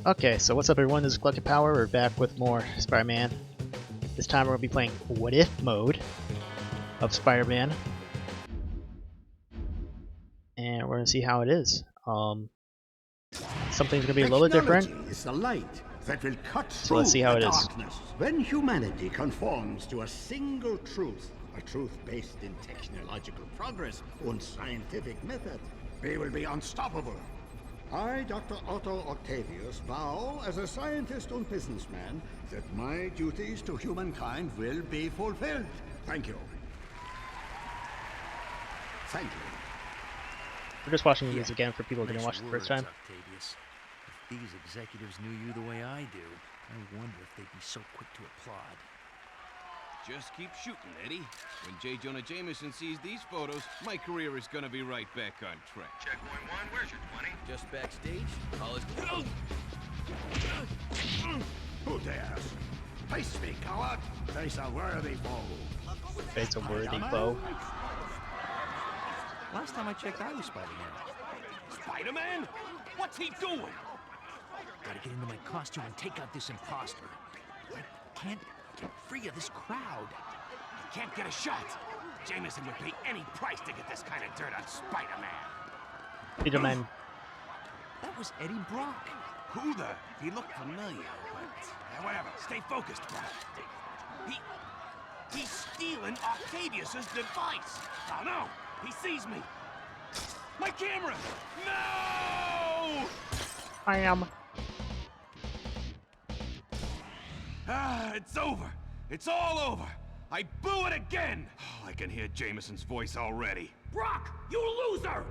Okay, so what's up everyone, this is Collective Power, we're back with more Spider-Man. This time we're going to be playing What If mode of Spider-Man. And we're going to see how it is. Something's going to be a little bit different. Is the light that will cut So let's see how it is. When humanity conforms to a single truth, a truth based in technological progress and scientific method, we will be unstoppable. I, Dr. Otto Octavius, vow as a scientist and businessman that my duties to humankind will be fulfilled. Thank you. Thank you. We're just watching these again for people who didn't watch the first time. Octavius. If these executives knew you the way I do, I wonder if they'd be so quick to applaud. Just keep shooting, Eddie. When J. Jonah Jameson sees these photos, my career is gonna be right back on track. Checkpoint 1, where's your 20? Just backstage, call us. Who dares? Face me, coward! Face a worthy foe. Face a worthy foe. Last time I checked, I was Spider-Man. Spider-Man? What's he doing? Gotta get into my costume and take out this imposter. I can't get free of this crowd. Can't get a shot. Jameson would pay any price to get this kind of dirt on Spider-Man. Spider-Man. That was Eddie Brock. Who the? He looked familiar, but whatever. Stay focused, Brock. He's stealing Octavius's device. Oh no! He sees me. My camera! No! I am. It's over. It's all over. I blew it again. Oh, I can hear Jameson's voice already. Brock, you loser!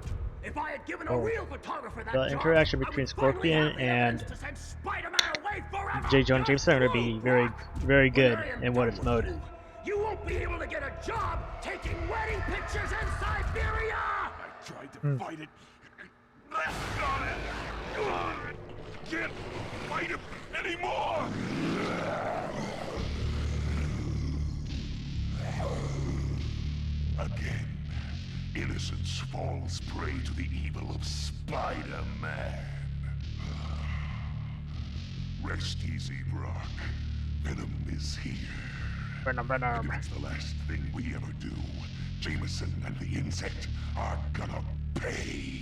If I had given a real photographer that The job, interaction I between would finally Scorpion have the and evidence to send Spider-Man away forever. J. Jonah Jameson are going to be very, very good in What If mode. You won't be able to get a job taking wedding pictures in Siberia! I tried to fight it. Can't fight him anymore! Again, innocence falls prey to the evil of Spider-Man. Rest easy, Brock. Venom is here. Venom. And it's the last thing we ever do. Jameson and the insect are gonna pay.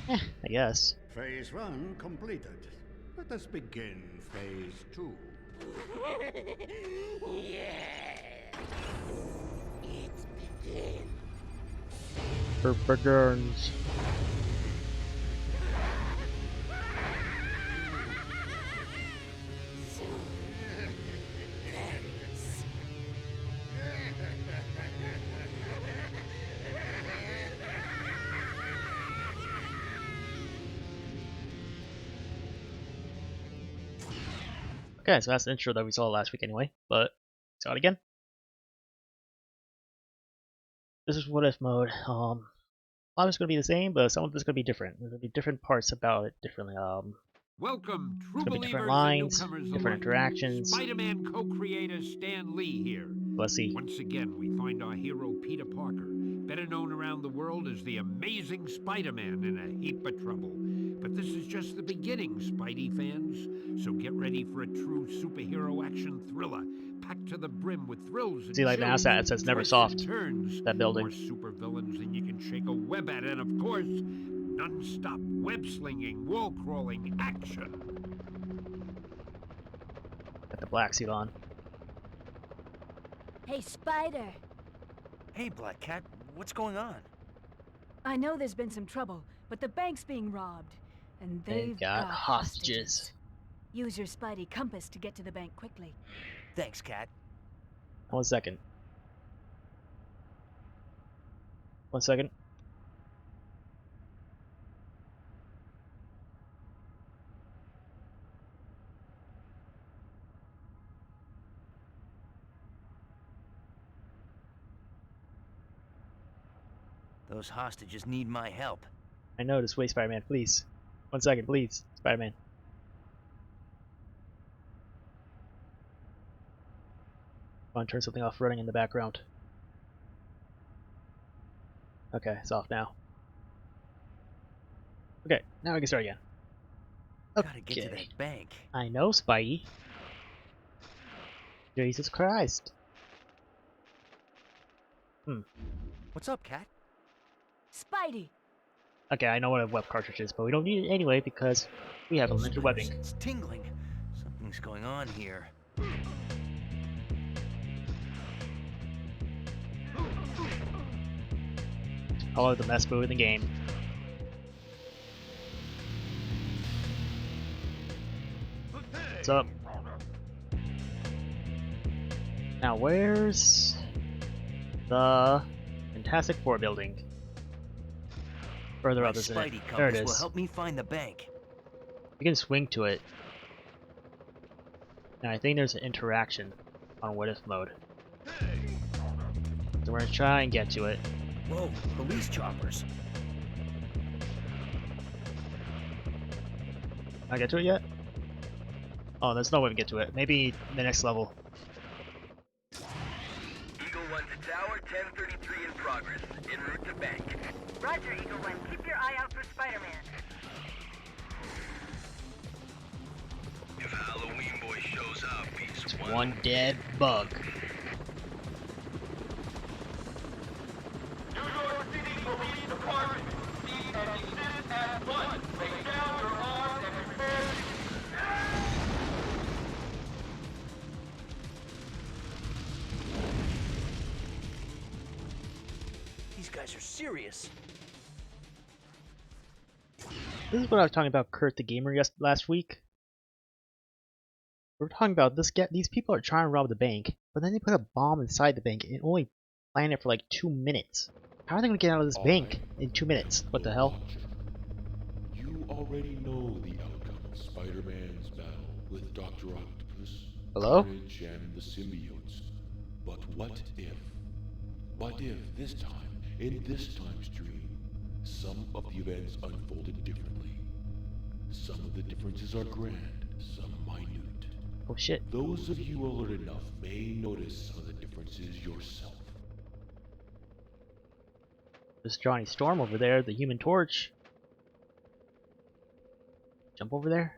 I guess. Phase 1 completed. Let us begin phase 2. Burns. Okay, so that's the intro that we saw last week anyway, but saw it again. This is What If mode. A lot of it's going to be the same, but some of it's going to be different. There's going to be different parts about it differently. Welcome, true There's gonna be believers different lines, and newcomers different alike. interactions. Spider-Man co-creator Stan Lee here. Let's see. Once again, we find our hero Peter Parker, better known around the world as the Amazing Spider-Man, in a heap of trouble. But this is just the beginning, Spidey fans. So get ready for a true superhero action thriller, packed to the brim with thrills and See, like chills, that, it says never twists soft. and turns. That building. More supervillains than you can shake a web at, and of course, non-stop web-slinging, wall-crawling action. Got the black suit on. Hey, Spider. Hey, Black Cat, what's going on? I know there's been some trouble, but the bank's being robbed, and they've got hostages. Use your Spidey compass to get to the bank quickly. Thanks, Cat. 1 second. 1 second. Those hostages need my help. I know, this way, Spider-Man, please. 1 second, please, Spider-Man. I want to turn something off running in the background. Okay, it's off now. Okay, now we can start again. Gotta get to Okay. that bank. I know, Spidey. Jesus Christ. What's up, Cat? Spidey! Okay, I know what a web cartridge is, but we don't need it anyway because we have unlimited webbing. It's tingling. Something's going on here. Follow the best move in the game. What's up? Now where's the Fantastic Four building? Further My up, isn't it? Spidey There it compass will is. help me find the bank. You can swing to it. And I think there's an interaction on what if mode. So we're gonna try and get to it. Whoa, police choppers. Can I get to it yet? Oh, there's no way to get to it. Maybe the next level. Eagle 1 to tower, 1033 in progress. En route to bank. Roger, Eagle 1. Keep your eye out for Spider-Man. If Halloween Boy shows up, he's It's one dead bug. New York City Police Department. Cease and desist at once. Lay down your arms and prepare to... These guys are serious. This is what I was talking about Kurt the Gamer last week. We were talking about these people are trying to rob the bank, but then they put a bomb inside the bank and only planned it for like 2 minutes. How are they going to get out of this bank in 2 minutes? What the hell? You already know the outcome of Spider-Man's battle with Dr. Octopus, Hello? Carnage, and the symbiotes. But what if? What if this time, in this time stream, some of the events unfolded differently? Some of the differences are grand, some minute. Oh shit. Those of you alert enough may notice some of the differences yourself. There's Johnny Storm over there, the Human Torch. Jump over there.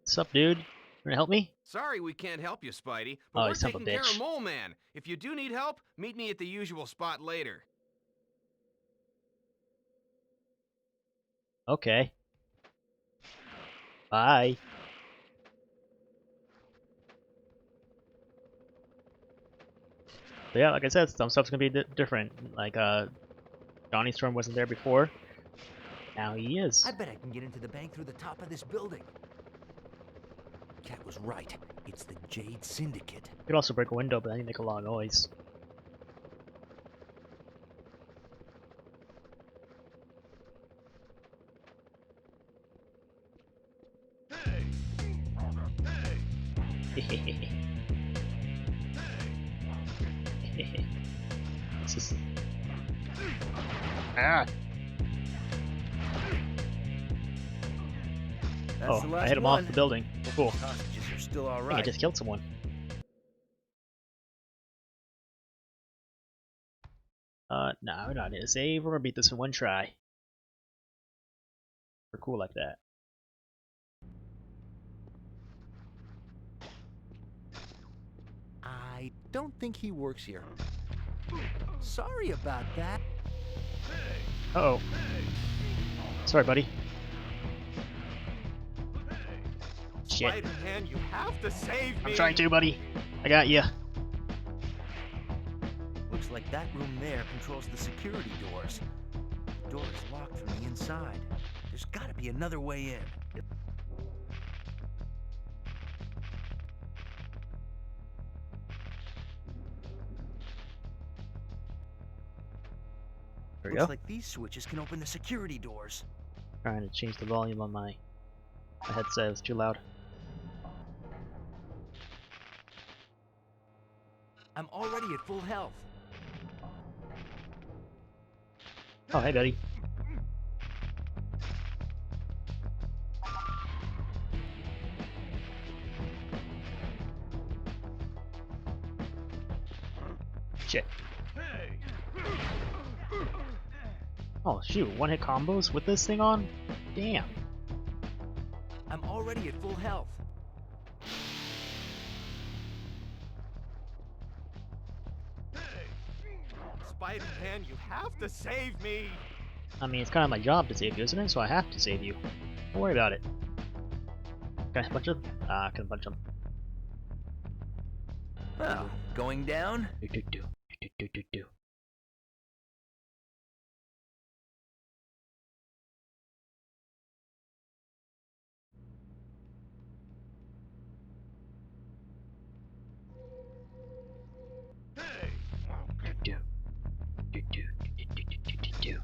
What's up, dude? You wanna help me? Sorry we can't help you, Spidey, Oh, but we're you son of a taking care bitch. of Mole Man. If you do need help, meet me at the usual spot later. Okay. Bye. So yeah, like I said, some stuff's gonna be different. Like, Johnny Storm wasn't there before. Now he is. I bet I can get into the bank through the top of this building. Cat was right. It's the Jade Syndicate. You could also break a window, but then you make a lot of noise. This is... Ah! That's Oh, the last I hit him one. off the building. Cool. Hostages are still all I think I right. just killed someone. No, we're not gonna save. We're gonna beat this in one try. We're cool like that. I don't think he works here. Sorry about that. Uh-oh. Sorry, buddy. Shit. Spider-Man, you have to save me. I'm trying to, buddy. I got you. Looks like that room there controls the security doors. The door is locked from the inside. There's gotta be another way in. There we Looks go. like these switches can open the security doors. Trying to change the volume on my headset. It was too loud. I'm already at full health. Oh, hey, buddy. Shit. Oh, shoot. One-hit combos with this thing on? Damn. I'm already at full health. Spider-Man, you have to save me! I mean, it's kind of my job to save you, isn't it? So I have to save you. Don't worry about it. Can I punch him? I can punch him. Well, going down? Do.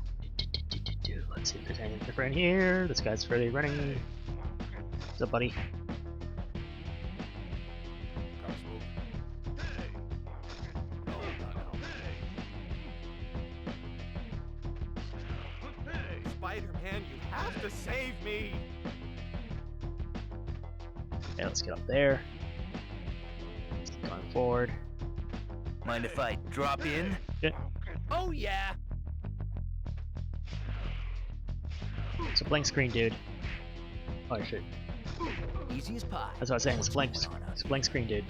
Let's see if there's anything different here. This guy's really running. What's up, buddy? Spider-Man, you have to save me! Okay, let's get up there. Let's keep going forward. Mind if I drop in? Okay. Oh yeah! It's a blank screen, dude. Oh shit. Easy as pie. That's what I was saying. It's a blank screen, dude.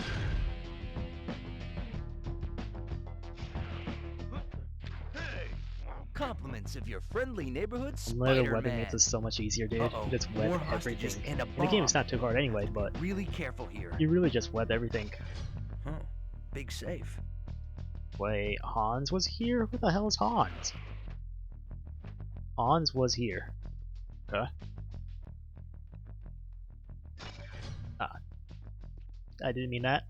Compliments of your friendly neighborhood Little webbing Spider-Man. makes this so much easier, dude. Uh-oh. You just web More hostages everything. and a In the game, bomb. it's not too hard anyway, but Really careful here. you really just web everything. Huh. Big safe. Wait, Hans was here? Who the hell is Hans? Hans was here. Okay. Ah. I didn't mean that.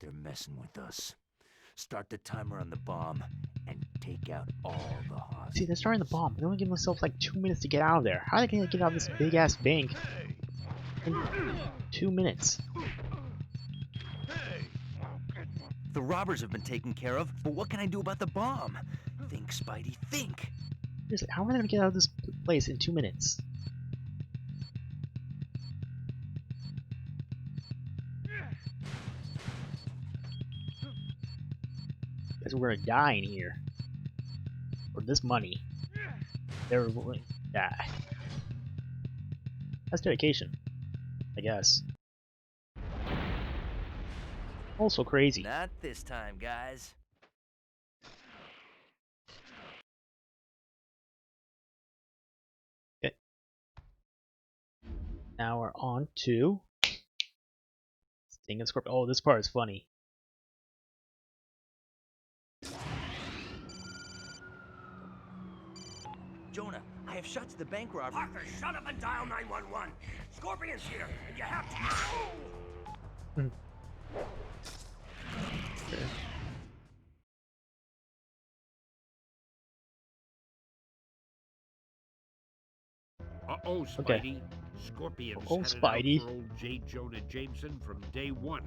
They're messing with us. Start the timer on the bomb and take out all the hostages. See, they're starting the bomb. They only give themselves like 2 minutes to get out of there. How are they gonna get out of this big ass bank in 2 minutes? The robbers have been taken care of, but what can I do about the bomb? Think, Spidey, think! Seriously, how are they gonna get out of this place in 2 minutes? Because we're gonna die in here. For this money. They're willing to die. That's dedication. I guess. Also crazy. Not this time, guys. Okay. Now we're on to Sting and Scorpion. Oh, this part is funny. Jonah, I have shot to the bank robber. Parker, shut up and dial 911. Scorpion's here, and you have to... Okay. Uh-oh, Spidey. Okay. Scorpion's Oh, headed Spidey. out for old J. Jonah Jameson from day one,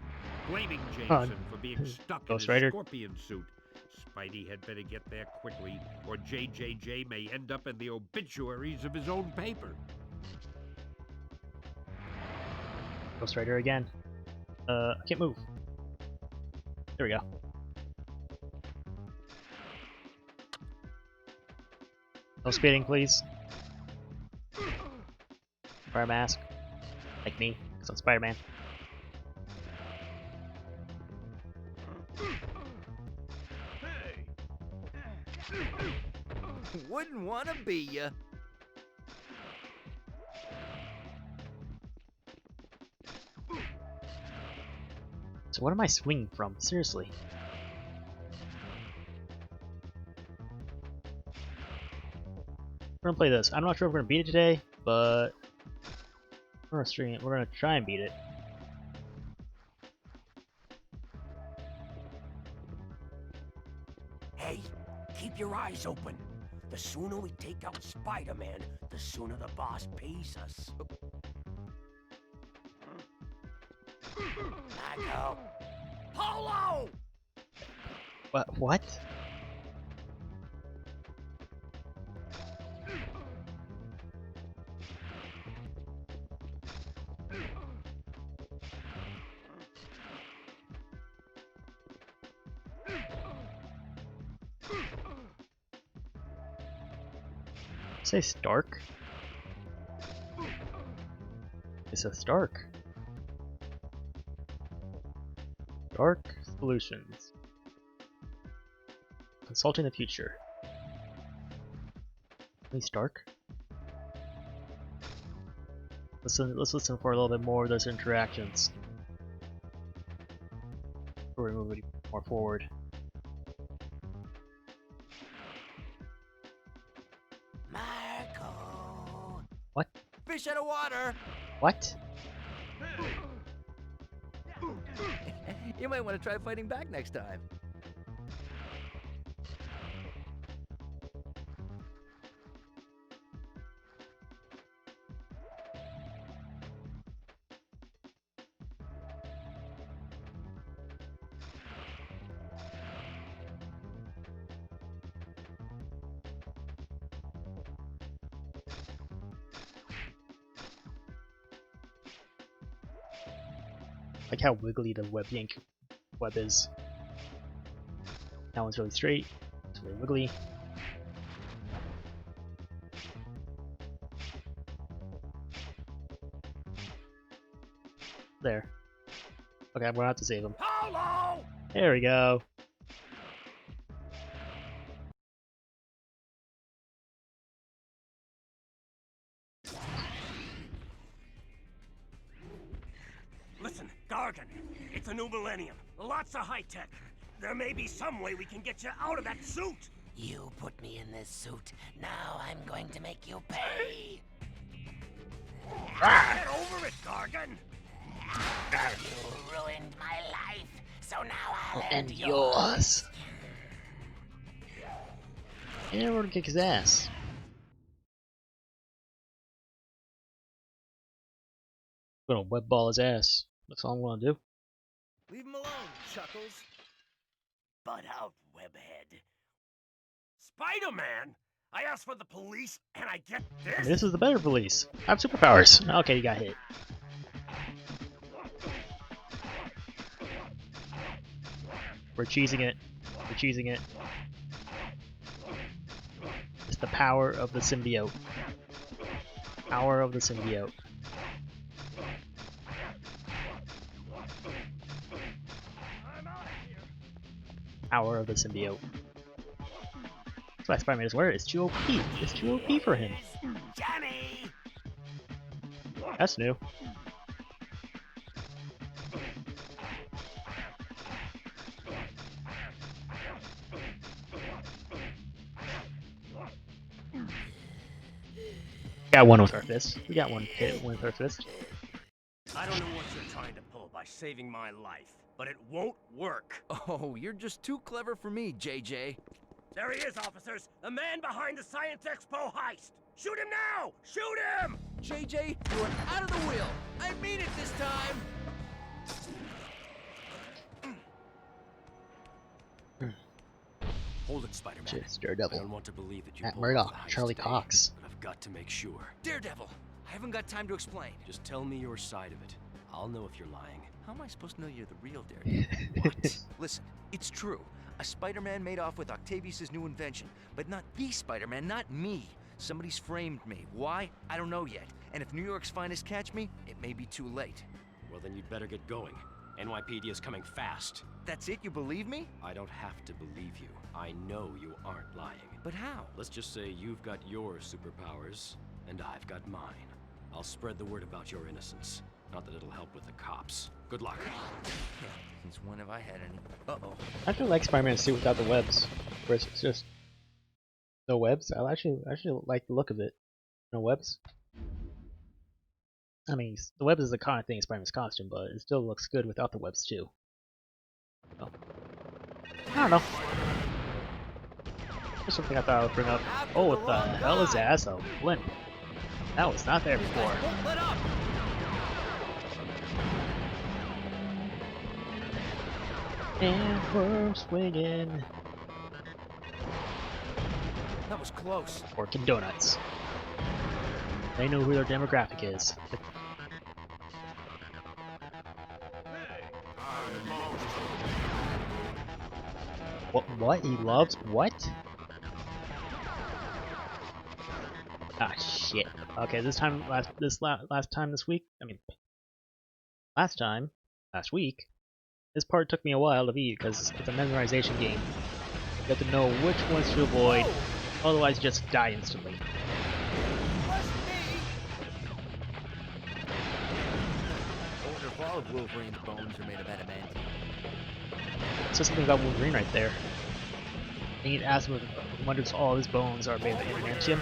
blaming Jameson for being stuck in Ghost his Rider. Scorpion suit. Spidey had better get there quickly, or JJJ may end up in the obituaries of his own paper. Ghost Rider again. I can't move. There we go. No speeding, please. Wear a mask. Like me, because I'm Spider-Man. Wouldn't want to be ya. So what am I swinging from? Seriously. We're gonna play this. I'm not sure if we're gonna beat it today, but we're gonna stream it. We're gonna try and beat it. Hey, keep your eyes open. The sooner we take out Spider-Man, the sooner the boss pays us. Back out. Polo! What? Say Stark? It's a Stark. Stark Solutions. Consulting the future. Hey Stark. Let's listen for a little bit more of those interactions before we move it more forward. Marco. What? Fish out of water. What? You might want to try fighting back next time. Like how wiggly the web is. That one's really straight. It's really wiggly. There. Okay, I'm gonna have to save him. Hello! There we go. Listen, Gargan, it's a new millennium. Lots of high tech. There may be some way we can get you out of that suit. You put me in this suit. Now I'm going to make you pay. Get over it, Gargan. You ruined my life, so now I'll And end yours. And we're gonna kick his ass. Gonna web ball his ass. That's all I'm gonna do. Leave him alone, Chuckles. Butt out, webhead. Spider-Man? I asked for the police, and I get this? I mean, this is the better police. I have superpowers. Okay, you got hit. We're cheesing it. We're cheesing it. It's the power of the symbiote. Power of the symbiote. Power of the symbiote. That's why Spider-Man is where it's too OP. It's too OP for him. Johnny! That's new. Got one with our fist. We got one hit with our fist. I don't know what you're trying to pull by saving my life, but it won't work. Oh, you're just too clever for me, JJ. There he is, officers! The man behind the Science Expo heist! Shoot him now! Shoot him! JJ, you are out of the wheel. I mean it this time. Hold it, Spider-Man. It's Daredevil. I don't want to believe that you Matt pulled off Murdock, the heist Charlie today, Cox. but I've got to make sure. Daredevil, I haven't got time to explain. Just tell me your side of it. I'll know if you're lying. How am I supposed to know you're the real Daredevil? What? Listen, it's true. A Spider-Man made off with Octavius' new invention, but not the Spider-Man, not me. Somebody's framed me. Why? I don't know yet. And if New York's finest catch me, it may be too late. Well, then you'd better get going. NYPD is coming fast. That's it? You believe me? I don't have to believe you. I know you aren't lying. But how? Let's just say you've got your superpowers, and I've got mine. I'll spread the word about your innocence. Not that it'll help with the cops. Good luck. Since when have I had any? Uh-oh. I actually like Spider-Man's suit without the webs. Where it's just no webs. I actually like the look of it. No webs. I mean, the webs is the kind of thing in Spider-Man's costume, but it still looks good without the webs too. Oh. I don't know. Just something I thought I would bring up. Oh, what the hell is that? That's a blimp. That was not there before. Let up! And we're swinging. That was close. Working donuts. They know who their demographic is. What? He loves what? Ah, shit. Okay, this time, last time this week, I mean, last week, this part took me a while to beat because it's a memorization game. You have to know which ones to avoid, otherwise you just die instantly. I wonder if all of Wolverine's bones are made of adamantium. It's just something about Wolverine right there. And he'd ask him if wonders all his bones are made of adamantium.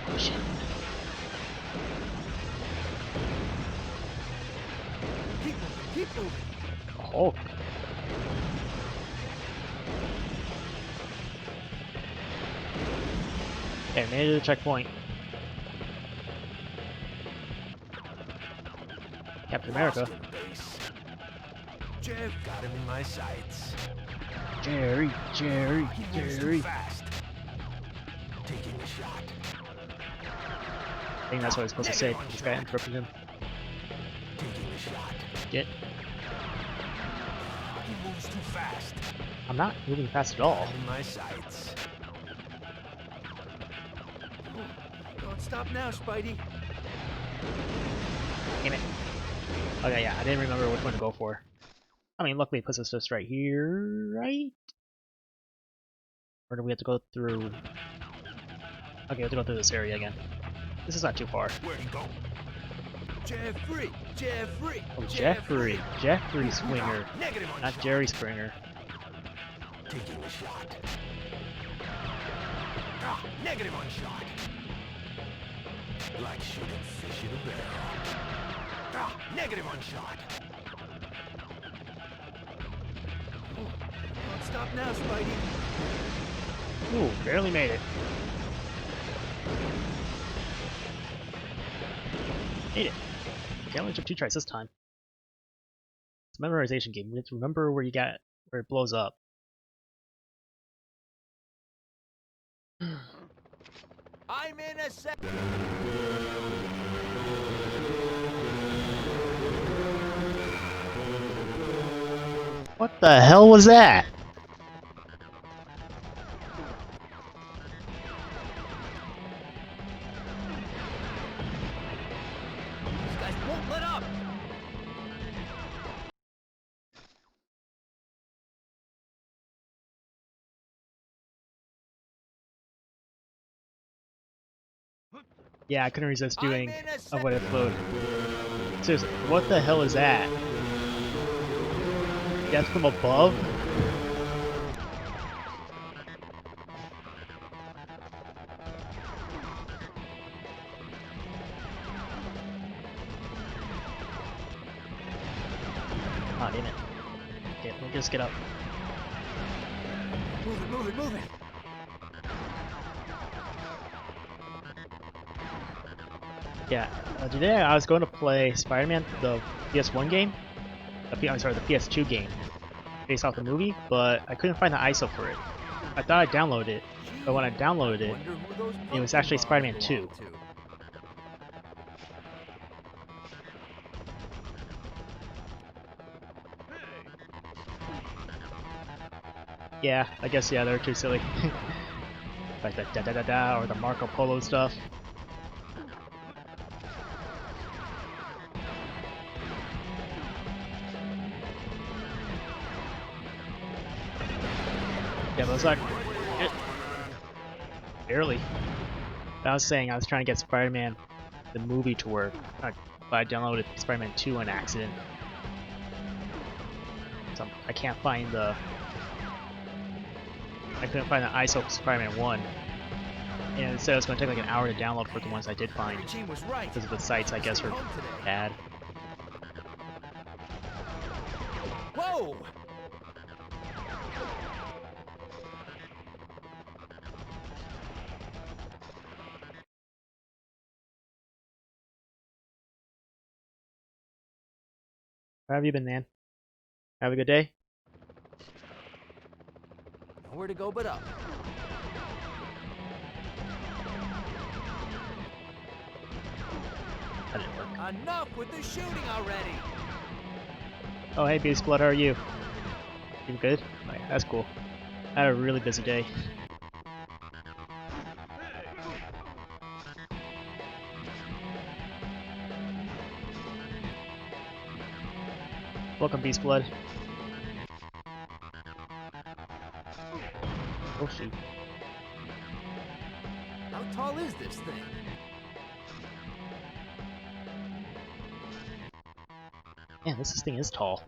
Oh shit. Keep moving. Hulk. Okay, made it to the checkpoint. Captain America. Jeff got him in my sights. Jerry. Too fast. Taking a shot. I think that's what I was supposed to say. This guy interrupted him. Taking a shot. Get. He moves too fast. I'm not moving fast at all. In my sights. Don't stop now, Spidey. Damn it. Okay, yeah, I didn't remember which one to go for. I mean, luckily it puts us just right here, right? Or do we have to go through... Okay, we have to go through this area again. This is not too far. Where'd he go? Jeffrey! Oh, Jeffrey Springer, not shot. Jerry Springer. Taking a shot. Ah, negative on shot. Like shooting fish in a barrel. Ah, negative on shot. Don't stop now, Spidey. Ooh, barely made it. Made it. Okay, I only took 2 tries this time. It's a memorization game. You have to remember where it blows up. I'm in a sec. What the hell was that? These guys won't let up. Yeah, I couldn't resist doing what it flowed. Seriously, what the hell is that? That's from above? Oh, damn it. Okay, let me just get up. Move it. Yeah, today I was going to play Spider-Man, the PS1 game. I'm sorry, the PS2 game, based off the movie, but I couldn't find the ISO for it. I thought I downloaded it, but when I downloaded it, it was actually Spider-Man 2. Yeah, I guess, yeah, they're too silly. Like the da-da-da-da or the Marco Polo stuff. Yeah, but it's like... barely. I was saying I was trying to get Spider-Man, the movie, to work, but I downloaded Spider-Man 2 on accident. So I can't find the... I couldn't find the ISO for Spider-Man 1. And it said it was going to take like an hour to download for the ones I did find. Because of the sites, I guess, were bad. Whoa! How have you been, man? Have a good day? Nowhere to go but up. That didn't work. Enough with the shooting already. Oh, hey, Beast Blood, how are you? You good? Oh, yeah, that's cool. I had a really busy day. Welcome, Beast Blood. Oh shoot. How tall is this thing? Man, this thing is tall.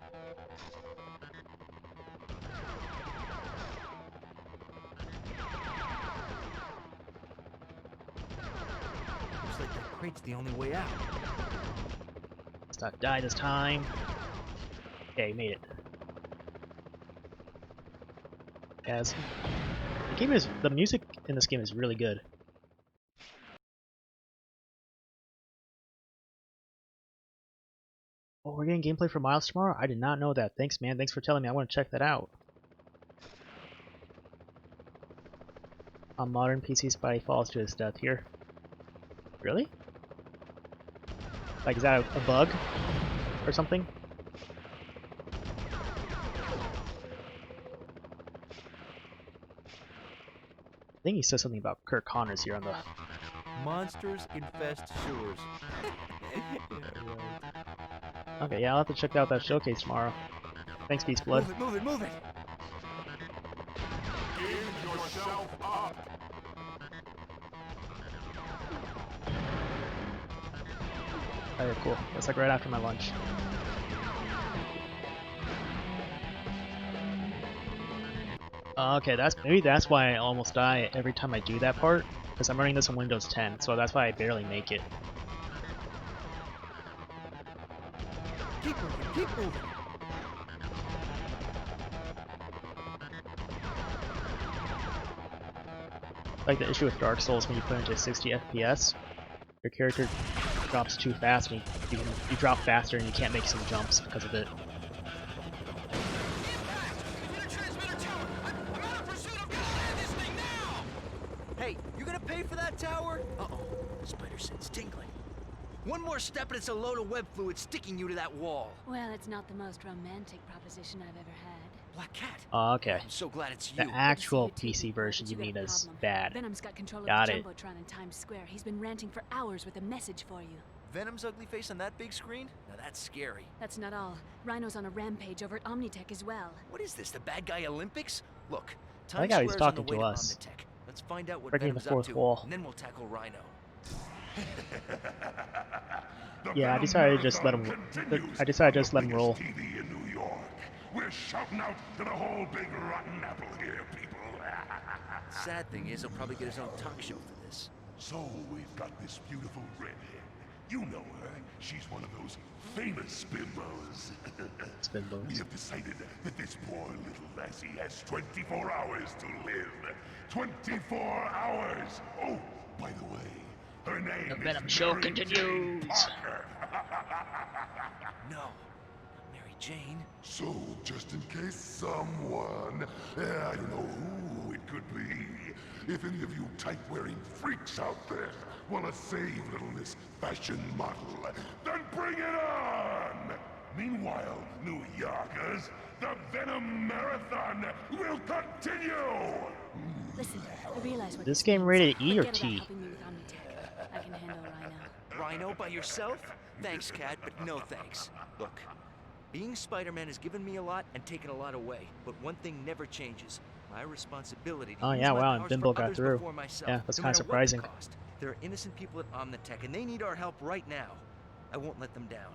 Looks like that crate's the only way out. Let's not die this time. Okay, made it. Yes. The music in this game is really good. Oh, we're getting gameplay for Miles tomorrow? I did not know that. Thanks, man. Thanks for telling me. I want to check that out. On modern PC, Spidey falls to his death here. Really? Like, is that a bug? Or something? I think he says something about Kirk Connors here on the... Monsters infest sewers. Yeah, right. Okay, yeah, I'll have to check out that showcase tomorrow. Thanks, Beast Blood. Move it, move it, move it! Give yourself up! Okay, cool. That's like right after my lunch. Okay, maybe that's why I almost die every time I do that part, because I'm running this on Windows 10, so that's why I barely make it. Keep moving, keep moving! Like the issue with Dark Souls when you put it into 60 FPS, your character drops too fast and you drop faster and you can't make some jumps because of it. Hey, you gonna pay for that tower? Uh-oh, spider sense tingling. One more step and it's a load of web fluid sticking you to that wall. Well, it's not the most romantic proposition I've ever had. Black Cat. Oh, okay. I'm so glad it's The you. actual PC version you mean is bad. Venom's got control of Got the it. Jumbotron in Times Square. He's been ranting for hours with a message for you. Venom's ugly face on that big screen? Now that's scary. That's not all. Rhino's on a rampage over at Omnitech as well. What is this, the bad guy Olympics? Look, I like Times how he's Square's on the talking way to to us. Omnitech. Let's find out what Breaking the Venom's up fourth to, wall. and then we'll tackle Rhino. Yeah, I decided to just let him. I decided to just let him roll. TV in New York. We're shouting out to the whole big rotten apple here, people. Sad thing is, he'll probably get his own talk show for this. So we've got this beautiful redhead. You know her. She's one of those famous bimbos. We have decided that this poor little lassie has 24 hours to live. 24 hours! Oh, by the way, her name The Venom is show Mary continues. Jane Parker. No, not Mary Jane. So, just in case someone, I don't know who it could be, if any of you type-wearing freaks out there want to save little Miss Fashion Model, then bring it on! Meanwhile, New Yorkers, the Venom Marathon will continue! Listen, I realize what This this game means. rated E or Forget about T? helping me with Omnitech. I can handle Rhino. Rhino by yourself? Thanks, Cat, but no thanks. Look, being Spider-Man has given me a lot and taken a lot away, but one thing never changes. My responsibility to Oh use yeah, my wow, and powers Bimbo for got others through. before myself, Yeah, that's no kind of matter what the surprising. cost. There are innocent people at Omnitech, and they need our help right now. I won't let them down.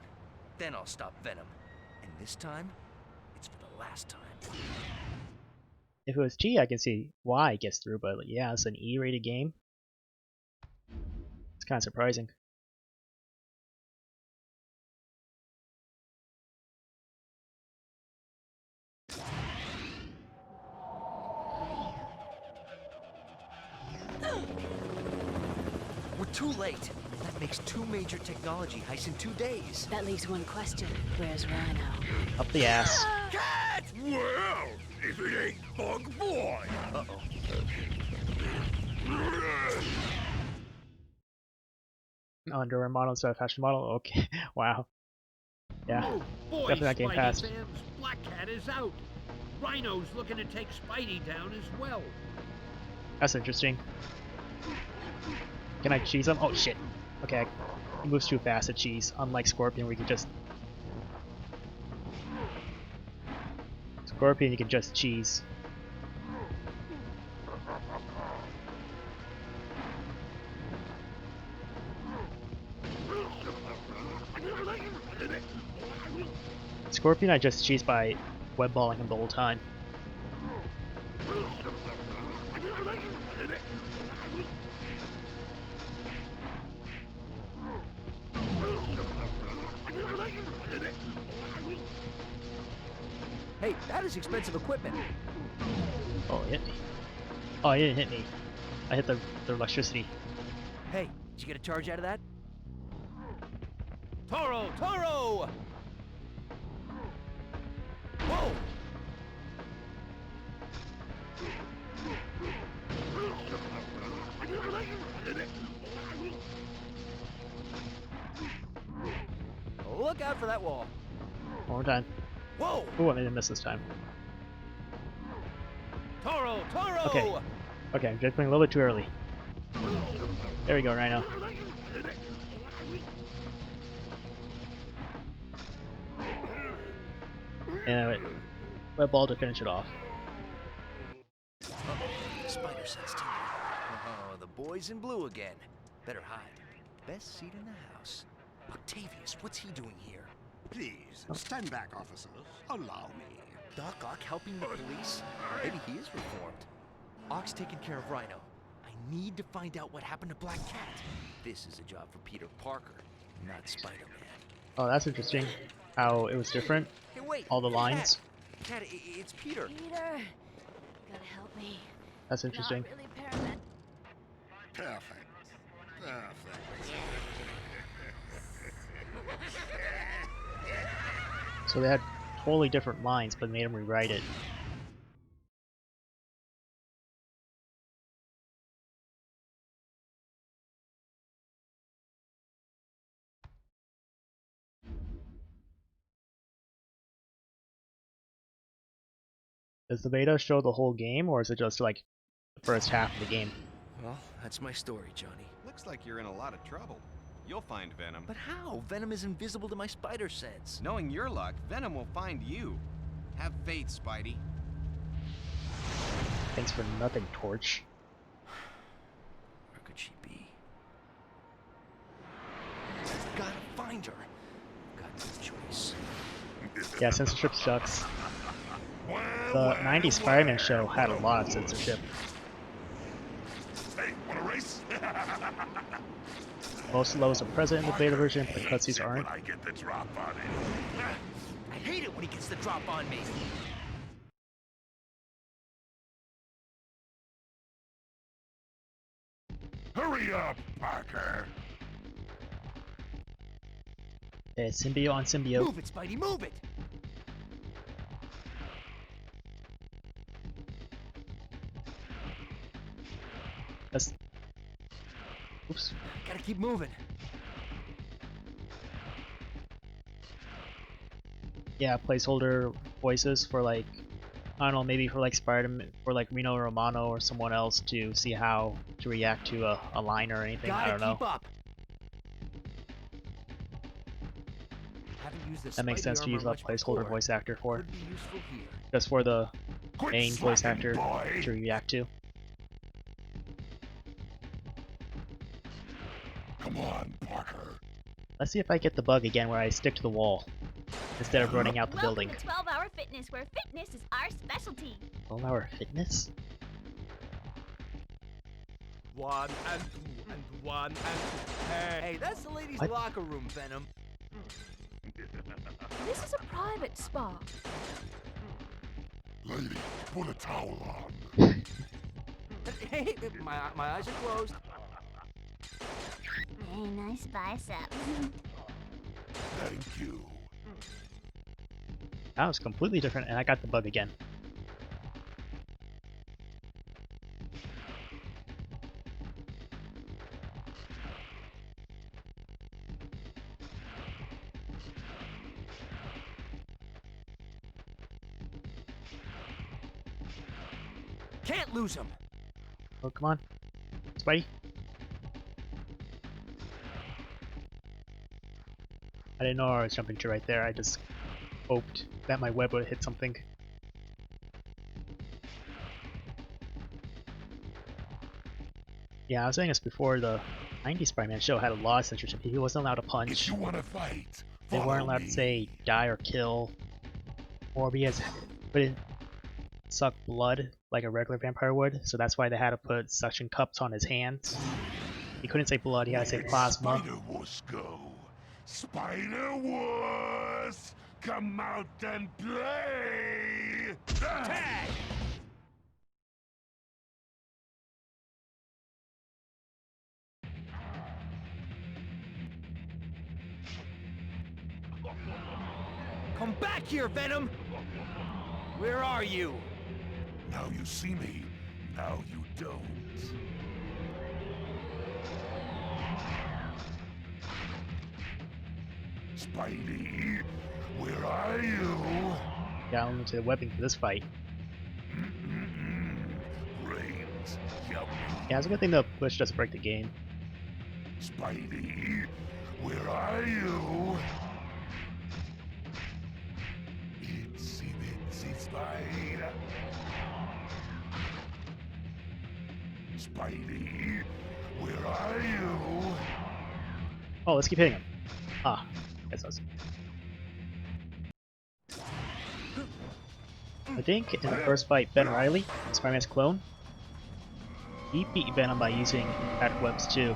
Then I'll stop Venom. And this time, it's for the last time. If it was G, I can see why it gets through, but yeah, it's an E-rated game. It's kind of surprising. We're too late. That makes 2 major technology heists in 2 days. That leaves one question. Where's Rhino? Up the ass. Cat! Well, if it ain't Bug Boy. Uh-oh. Underwear model instead of fashion model? Okay. Wow. Yeah. Oh, boy, Definitely not getting Spidey past. fans, Black Cat is out. Rhino's looking to take Spidey down as well. That's interesting. Can I cheese him? Oh shit. Okay. He moves too fast to cheese. Unlike Scorpion, we can just... Scorpion, you can just cheese. Scorpion, I just cheese by webballing him the whole time. Hey, that is expensive equipment. Oh, it hit me. Oh, he didn't hit me. I hit the electricity. Hey, did you get a charge out of that? Toro! Toro! Whoa! Look out for that wall. One more time. Whoa! Ooh, I made a miss this time. Toro! Toro! Okay. Okay, I'm just playing a little bit too early. There we go, Rhino. And wait. Web ball to finish it off. Spider sense team. Oh, the boys in blue again. Better hide. Best seat in the house. Octavius, what's he doing here? Please, stand back, officers. Allow me. Doc Ock helping the police? Maybe he is reformed. Ock's taking care of Rhino. I need to find out what happened to Black Cat. This is a job for Peter Parker, not Spider-Man. Oh, that's interesting. How it was different. Hey, wait! All the lines. Cat, it's Peter. Peter, gotta help me. That's interesting. Not really paramedic. Perfect. Perfect. So they had totally different lines, but made him rewrite it. Does the beta show the whole game, or is it just like the first half of the game? Well, that's my story, Johnny. Looks like you're in a lot of trouble. You'll find Venom. But how? Venom is invisible to my spider sense. Knowing your luck, Venom will find you. Have faith, Spidey. Thanks for nothing, Torch. Where could she be? Gotta find her. Got no choice. Yeah, censorship sucks. The 90s Spider-Man show had a lot of censorship. Hey, wanna race? Most of those are present in the beta version, but the cutscenes aren't. I get the drop on it. I hate it when he gets the drop on me. Hurry up, Parker. Symbiote on symbiote. Move it, Spidey, move it! That's... Oops. Gotta keep moving. Yeah, placeholder voices for like, I don't know, maybe for like Spider-Man, for like Reno Romano or someone else to see how to react to a line or anything. I don't know. Keep up. Haven't used That makes sense to use a placeholder before. voice actor for. Could be useful here. Just for the main voice slacking, actor boy. to react to. Come on, Parker. Let's see if I get the bug again where I stick to the wall instead of running out the building. Welcome to 12-Hour Fitness, where fitness is our specialty. 12-hour fitness? 1 and 2 and 1 and 2. Hey, that's the ladies' What? locker room, Venom. This is a private spa. Lady, put a towel on. Hey, my eyes are closed. Hey, nice biceps. Thank you. That was completely different, and I got the bug again. Can't lose him. Oh, come on. Spidey? I didn't know I was jumping to right there. I just hoped that my web would hit something. Yeah, I was saying this before. The 90s Spider-Man show had a lot of censorship. He wasn't allowed to punch. If you want to fight, they weren't allowed to say die or kill. Or because wouldn't suck blood like a regular vampire would, so that's why they had to put suction cups on his hands. He couldn't say blood, he had to say plasma. Spider-Wars go. Spider-Wars! Come out and play! Tag! Come back here, Venom! Where are you? Now you see me, now you don't. Spidey, where are you? Yeah, I'm into the webbing for this fight. Brains, yum. Yeah, it's a good thing the push doesn't break the game. Spidey, where are you? Itsy bitsy spider. Spidey, where are you? Oh, let's keep hitting him. Ah, that's us. I think in the first fight, Ben Reilly, Spider-Man's clone, he beat Venom by using impact webs too.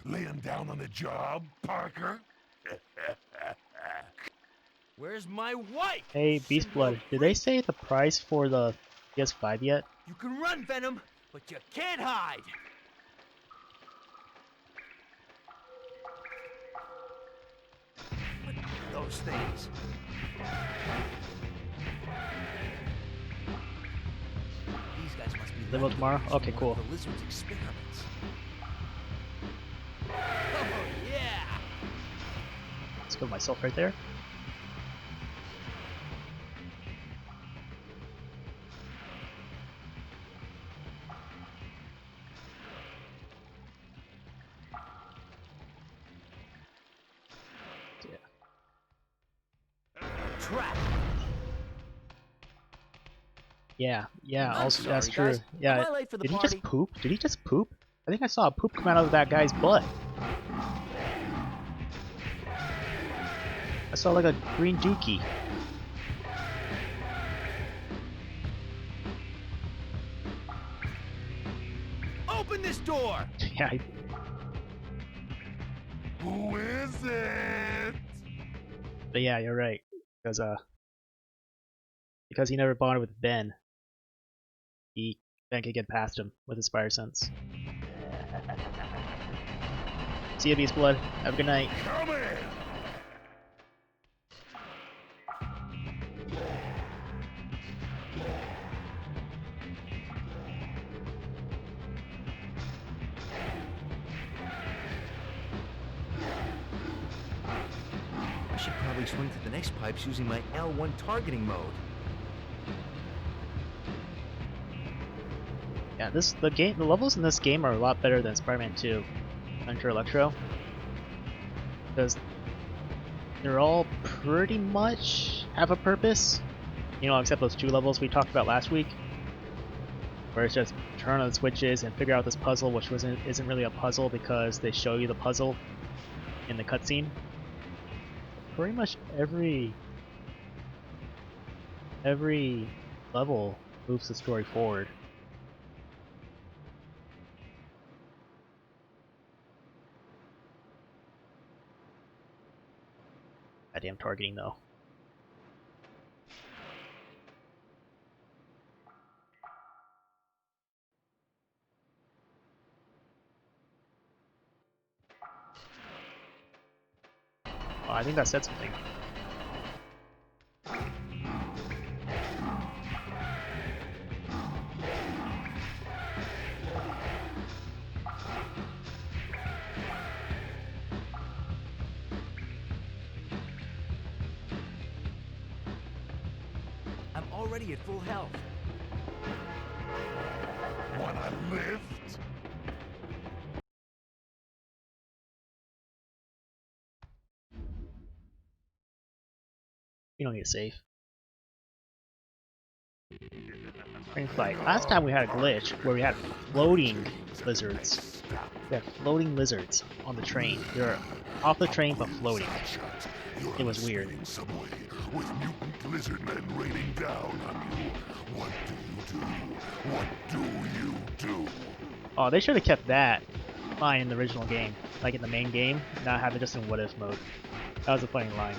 Laying down on the job, Parker? Where's my wife? Hey, Beast Blood, did they say the price for the PS5 yet? You can run, Venom, but you can't hide! What are those things? These guys must be Live tomorrow? Okay, cool. the lizard's experiments. Oh, yeah! Let's kill myself right there. Trap! Yeah, I'm also sorry, that's true. guys. Yeah, Am I late for the did he party? just poop? Did he just poop? I think I saw a poop come out of that guy's butt. I saw like a green dookie. Open this door! Yeah, Who is it? but yeah, you're right. Because he never bonded with Ben, Ben could get past him with his fire sense. See ya, Beast Blood. Have a good night. Come in! I should probably swing to the next pipes using my L1 targeting mode. Yeah, the levels in this game are a lot better than Spider-Man 2, Enter Electro, because they're all pretty much have a purpose. You know, except those 2 levels we talked about last week, where it's just turn on the switches and figure out this puzzle, which isn't really a puzzle because they show you the puzzle in the cutscene. Pretty much every level moves the story forward. Goddamn targeting though. Oh, I think that said something. already at full health. Wanna lift? You don't need a save. Spring flight. Last time we had a glitch where we had floating lizards. We had floating lizards on the train. They were off the train but floating. It was weird. Subway with mutant lizard men raining down on you. What do you do? What do you do? Oh, they should have kept that line in the original game, like in the main game, not have it just in what if mode. That was a funny line.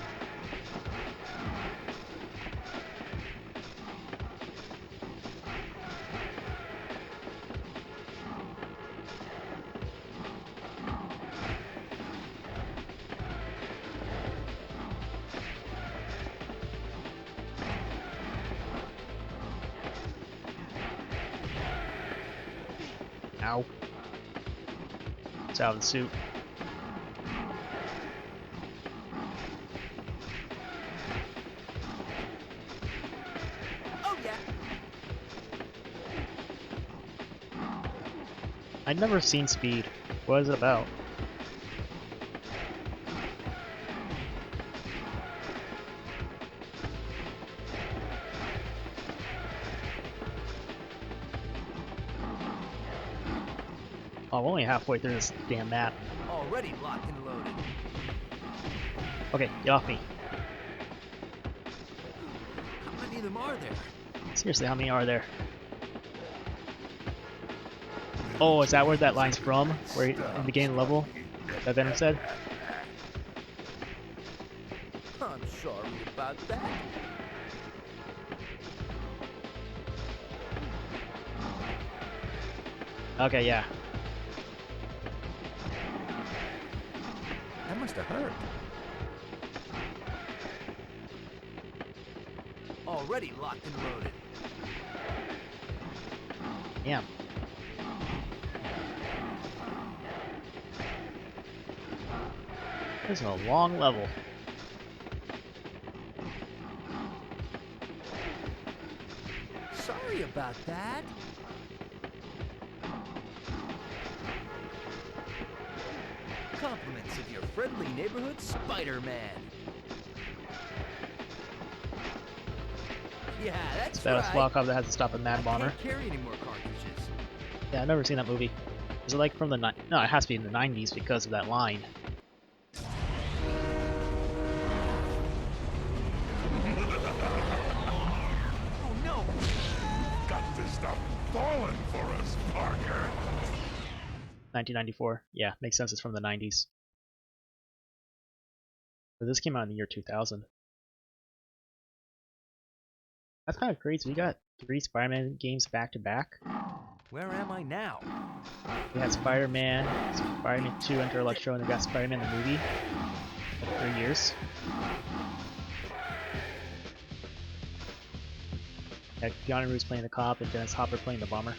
Ow. It's out of the suit. Oh yeah. I'd never seen Speed. What is it about? Oh, I'm only halfway through this damn map. Already locked and loaded. Okay, get off me. How many of them are there? Seriously, how many are there? Oh, is that where that line's from? Where in the beginning level? That Venom said? I'm sorry about that. Okay, yeah. That must have hurt. Already locked and loaded. Damn. This is a long level. Sorry about that. Compliments of your friendly neighborhood Spider-Man. Yeah, that's That was right. Welcome that has to stop a mad bomber. Can't carry any more cartridges. Yeah, I've never seen that movie. Is it like from the no? It has to be in the 90s because of that line. Oh no! Got to stop falling for us, Parker. 1994. Yeah, makes sense. It's from the 90s. But this came out in the year 2000. That's kind of crazy. We got 3 Spider-Man games back to back. Where am I now? We had Spider-Man, Spider-Man 2 Enter Electro, and we got Spider-Man the movie. 3 years. Had Keanu Reeves playing the cop and Dennis Hopper playing the bomber.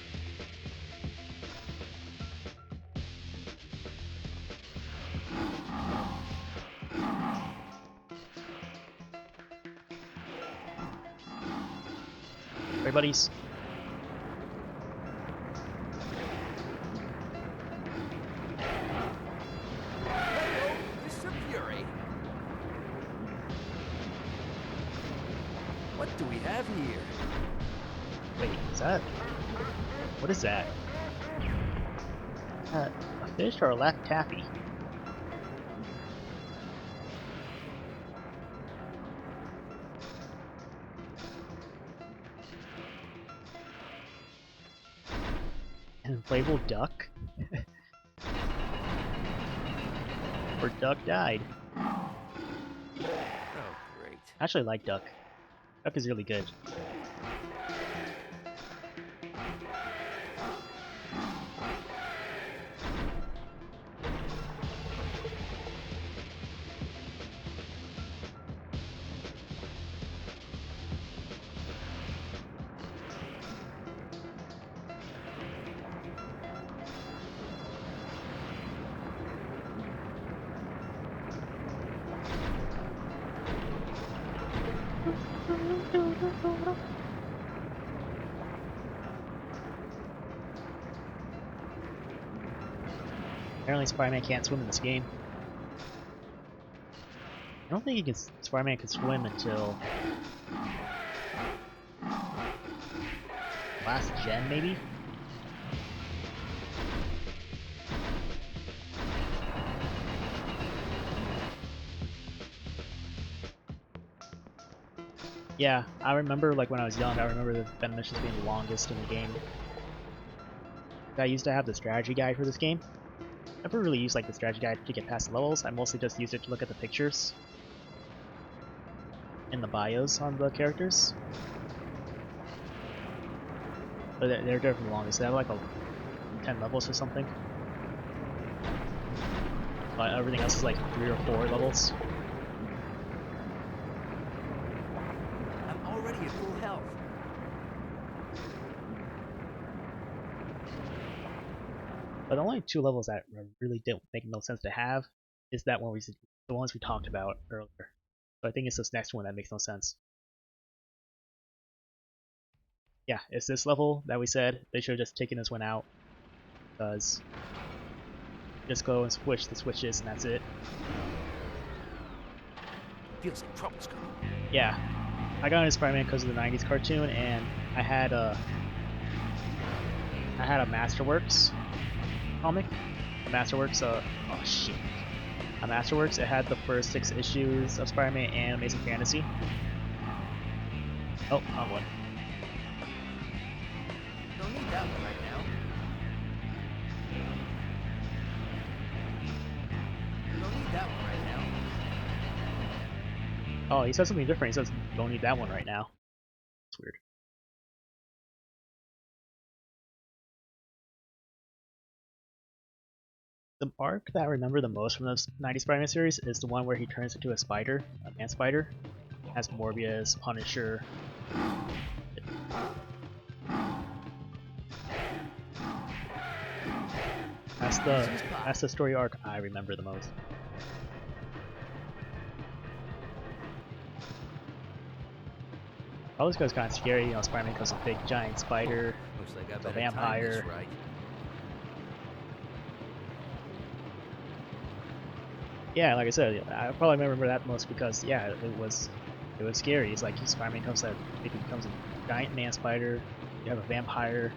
Hey buddies. Hello, Mr. Fury. What do we have here? Wait, is that? What is that? A fish or a lack taffy? An inflatable duck? Or duck died. Oh, great. I actually like duck. Duck is really good. apparently Spider-Man can't swim in this game. I don't think Spider-Man can swim until last gen, maybe? Yeah, I remember like when I was young, I remember the Venom missions being the longest in the game. I used to have the strategy guide for this game. I never really used like the strategy guide to get past the levels. I mostly just used it to look at the pictures and the bios on the characters. But they're there for the longest. They have like 10 levels or something. But everything else is like 3 or 4 levels. I'm already at full health. But the only 2 levels that really don't make no sense to have is that one the ones we talked about earlier. So I think it's this next one that makes no sense. Yeah, it's this level that we said they should have just taken this one out, because just go and switch the switches and that's it. Feels like trouble's coming. Yeah, I got into Spider-Man because of the '90s cartoon, and I had a Masterworks comic. A Masterworks, oh shit. A Masterworks. It had the first 6 issues of Spider-Man and Amazing Fantasy. Oh, wrong one. Don't need that one right now. Don't need that one right now. Oh, he says something different. He says, don't need that one right now. It's weird. The arc that I remember the most from the 90s Spider-Man series is the one where he turns into a spider, a man spider. Has Morbius, Punisher. That's the story arc I remember the most. All this guy's kind of scary, you know. Spider-Man becomes a big giant spider, Looks like I a better vampire. time this right. Yeah, like I said, I probably remember that most because yeah, it was scary. It's like Spider-Man becomes a giant man spider. You have a vampire.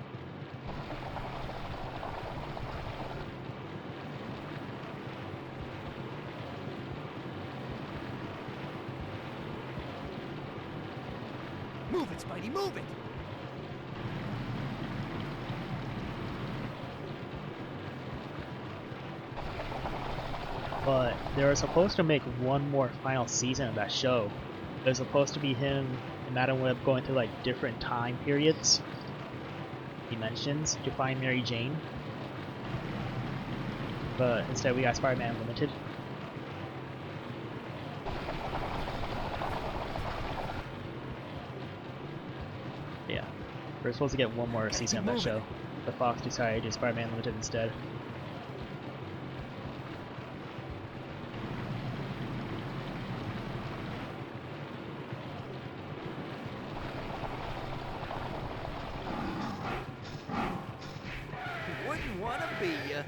Move it, Spidey, move it! But they were supposed to make one more final season of that show. There's supposed to be him and Madam Web going through like different time periods, dimensions, to find Mary Jane. But instead we got Spider-Man Unlimited. Yeah, we're supposed to get one more season of that show. But Fox decided to do Spider-Man Unlimited instead. Wouldn't wanna be ya.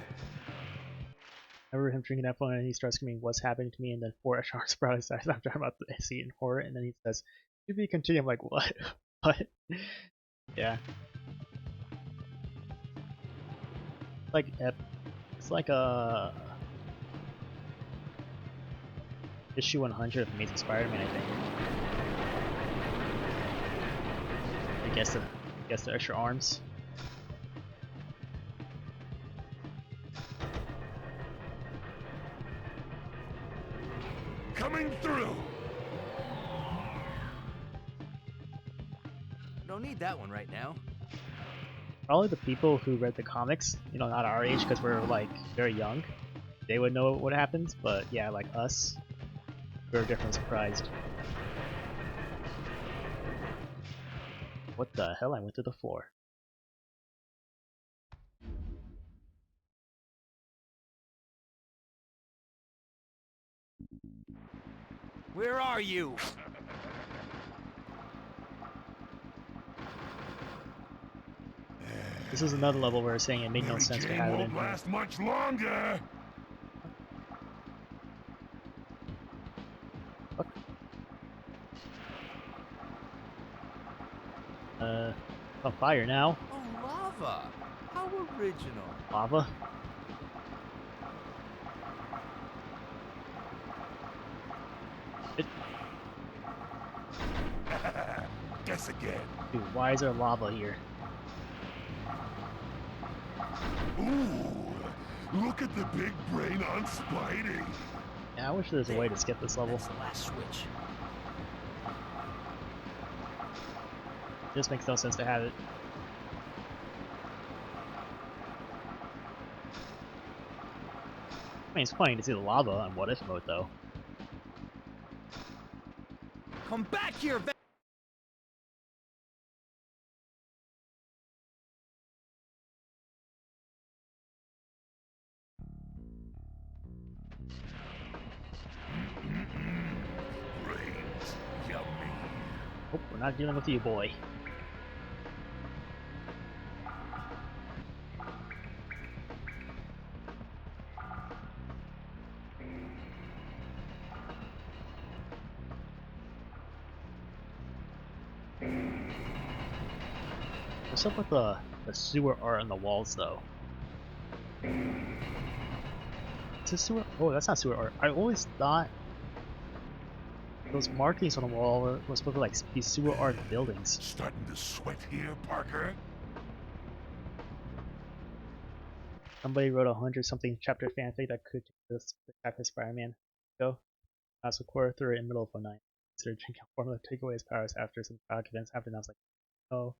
I remember him drinking that phone and he starts screaming, "What's happening to me?" And then 4 Sharks probably starts talking about the SE and horror, and then he says, "To be continued." I'm like, what? What? Yeah. It's like a issue 100 of Amazing Spider-Man, I think. I guess the extra arms. Coming through! Don't need that one right now. Probably the people who read the comics, you know, not our age because we're like very young, they would know what happens, but yeah, like us, we're definitely surprised. What the hell? I went to the floor. Where are you? This is another level where it's saying it made no sense to have it in Won't here. last much longer. fuck? On fire now. Oh, lava! How original. Lava? Guess again. Dude, why is there lava here? Ooh, look at the big brain on Spidey. Yeah, I wish there was a way to skip this level. That's the last switch. It just makes no sense to have it. I mean, it's funny to see the lava on What If mode, though. Come back here, Brains, yummy. Oh, we're not dealing with you, boy. What's up with the sewer art on the walls, though? Is this sewer? Oh, that's not sewer art. I always thought those markings on the wall were supposed to like be sewer art buildings. Starting to sweat here, Parker? Somebody wrote 100-something chapter fanfic that could do this Captain Spider-Man go. As a core through it in the middle of one night. Considered drinking a formula to take away his powers after some tragic events happened. I was like, oh,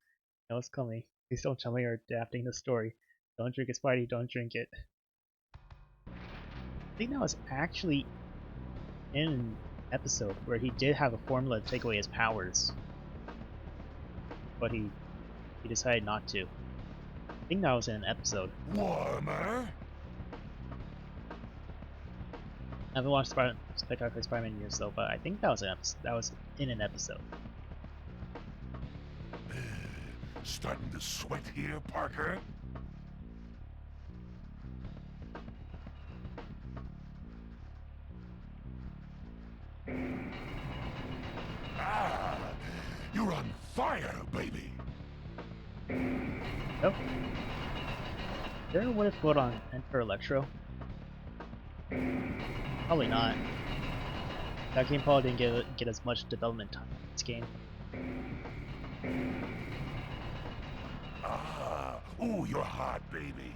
no, it's coming. Please don't tell me you're adapting the story. Don't drink it, Spidey. Don't drink it. I think that was actually in an episode where he did have a formula to take away his powers, but he decided not to. I think that was in an episode. Warmer? I haven't watched Spectacular Spider-Man in years though, but I think that was in an episode. Starting to sweat here, Parker? Ah, you're on fire, baby. Nope. Is there a what if vote on Enter Electro? Probably not. That game probably didn't get as much development time in this game. Ah, ooh, you're hot, baby.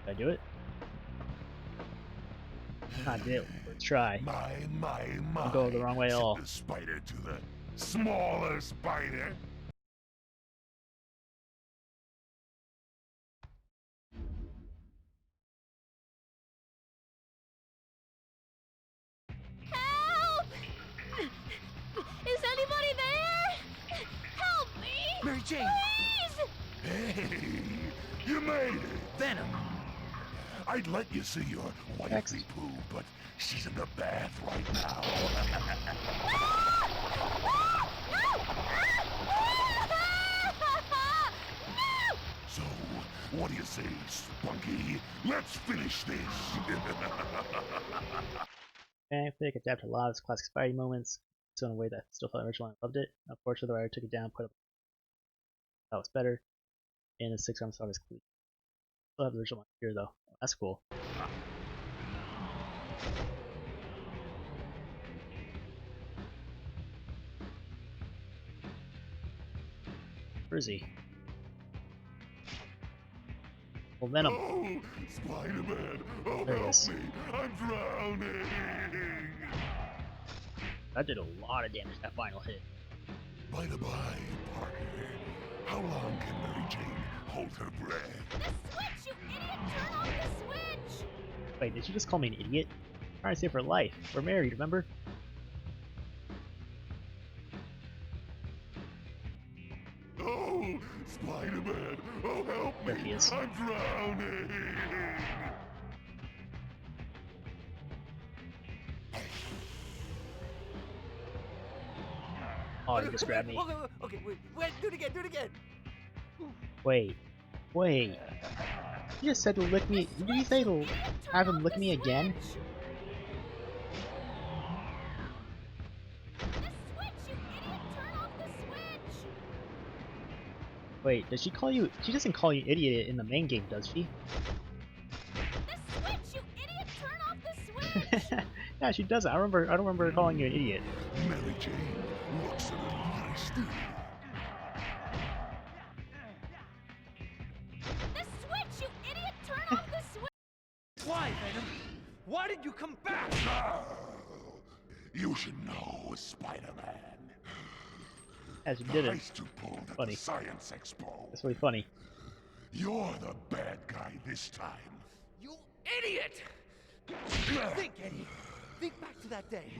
Did I do it? I did. Let's try. My. Don't go the wrong way at all. The spider to the smaller spider. Help! Is anybody there? Help me! Mary Jane! Please! Hey, you made it. Venom! I'd let you see your wifey poo, but she's in the bath right now. So, what do you say, Spunky? Let's finish this. Fanfic adapted a lot of classic Spidey moments, so in a way that still felt original and I loved it. Unfortunately, the writer took it down, put up that was better, and the 6 Saga is complete. Still have the original one here though. That's cool. Where is he? Well, Venom. Oh, Spider-Man! Oh, There he help is. me! I'm drowning! That did a lot of damage, that final hit. By the by, Parker, how long can Mary Jane hold her breath? The switch, you idiot! Turn off the switch! Wait, did you just call me an idiot? I'm trying to save her life. We're married, remember? Oh, Spider-Man! Oh, help There me! he is. I'm drowning! Oh, he just grabbed me. Okay, wait, do it again, do it again. Wait. You just said to lick me. Did you say to have him lick me again? Wait, does she call you? She doesn't call you idiot in the main game, does she? The switch, you idiot! Turn off the switch! Yeah, she doesn't. I don't remember her calling you an idiot. Mary Jane looks a little thirsty. The switch, you idiot! Turn off the switch! Why, Venom? Why did you come back? Oh, you should know, Spider-Man. As you did it. Heist you pulled at Funny. the Science Expo. That's really funny. You're the bad guy this time. You idiot! Think, Eddie. Think back to that day.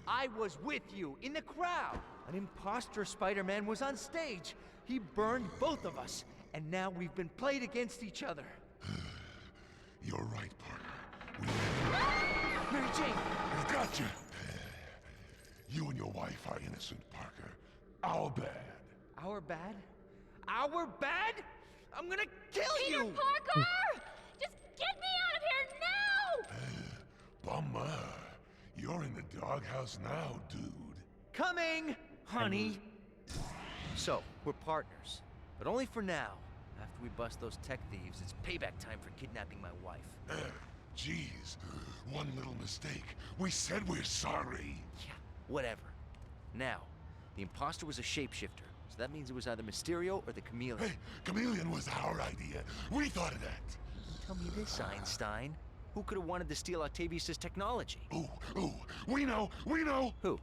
I was with you in the crowd. An imposter Spider-Man was on stage. He burned both of us, and now we've been played against each other. You're right, Parker. Mary Jane! I've got you. You and your wife are innocent, Parker. Our bad. Our bad? Our bad? I'm gonna kill Peter you! Parker! Just get me out of here now! Bummer. You're in the doghouse now, dude. Coming, honey. So, we're partners, but only for now. After we bust those tech thieves, it's payback time for kidnapping my wife. Jeez, one little mistake. We said we're sorry. Yeah, whatever. Now, the imposter was a shapeshifter, so that means it was either Mysterio or the Chameleon. Hey, Chameleon was our idea. We thought of that. Tell me this, Einstein. Who could have wanted to steal Octavius' technology? Ooh, we know. Who?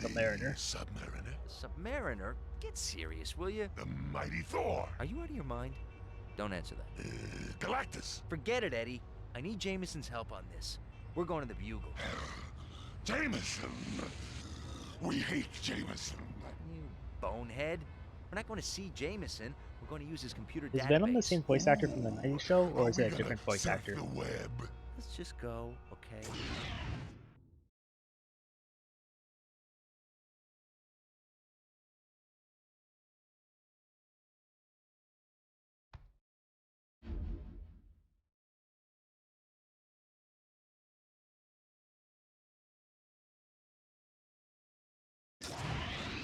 Submariner. Submariner? Submariner? Get serious, will you? The mighty Thor. Are you out of your mind? Don't answer that. Galactus. Forget it, Eddie. I need Jameson's help on this. We're going to the Bugle. Jameson. We hate Jameson. You bonehead. We're not going to see Jameson. We're going to use his computer Is database. Venom the same voice actor from the 90s show, or is it a different voice actor? The web. Let's just go, okay?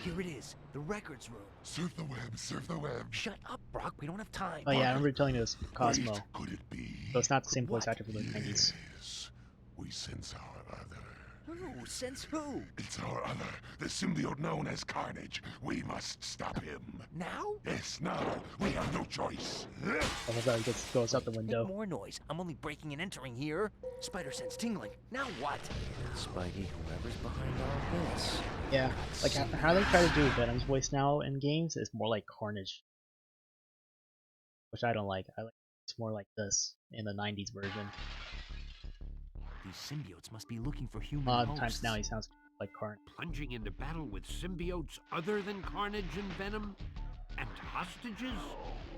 Here it is, the records room. Surf the web, surf the web. Shut up, Brock. We don't have time. Oh yeah, I remember telling you this Cosmo. What could it be? So it's not the same voice actor from the 90s. Yes, we sense our other. Who? Since who? It's our other, the symbiote known as Carnage. We must stop him. Now? Yes, now. We have no choice. Oh my god, he just goes out the window. Make more noise. I'm only breaking and entering here. Spider sense tingling. Now what? Spidey, whoever's behind all this. Yeah, like how they try to do Venom's voice now in games is more like Carnage. Which I don't like. I like it's more like this in the 90s version. These symbiotes must be looking for human A lot of hosts. times now he sounds like Carnage. Plunging into battle with symbiotes other than Carnage and Venom? And hostages?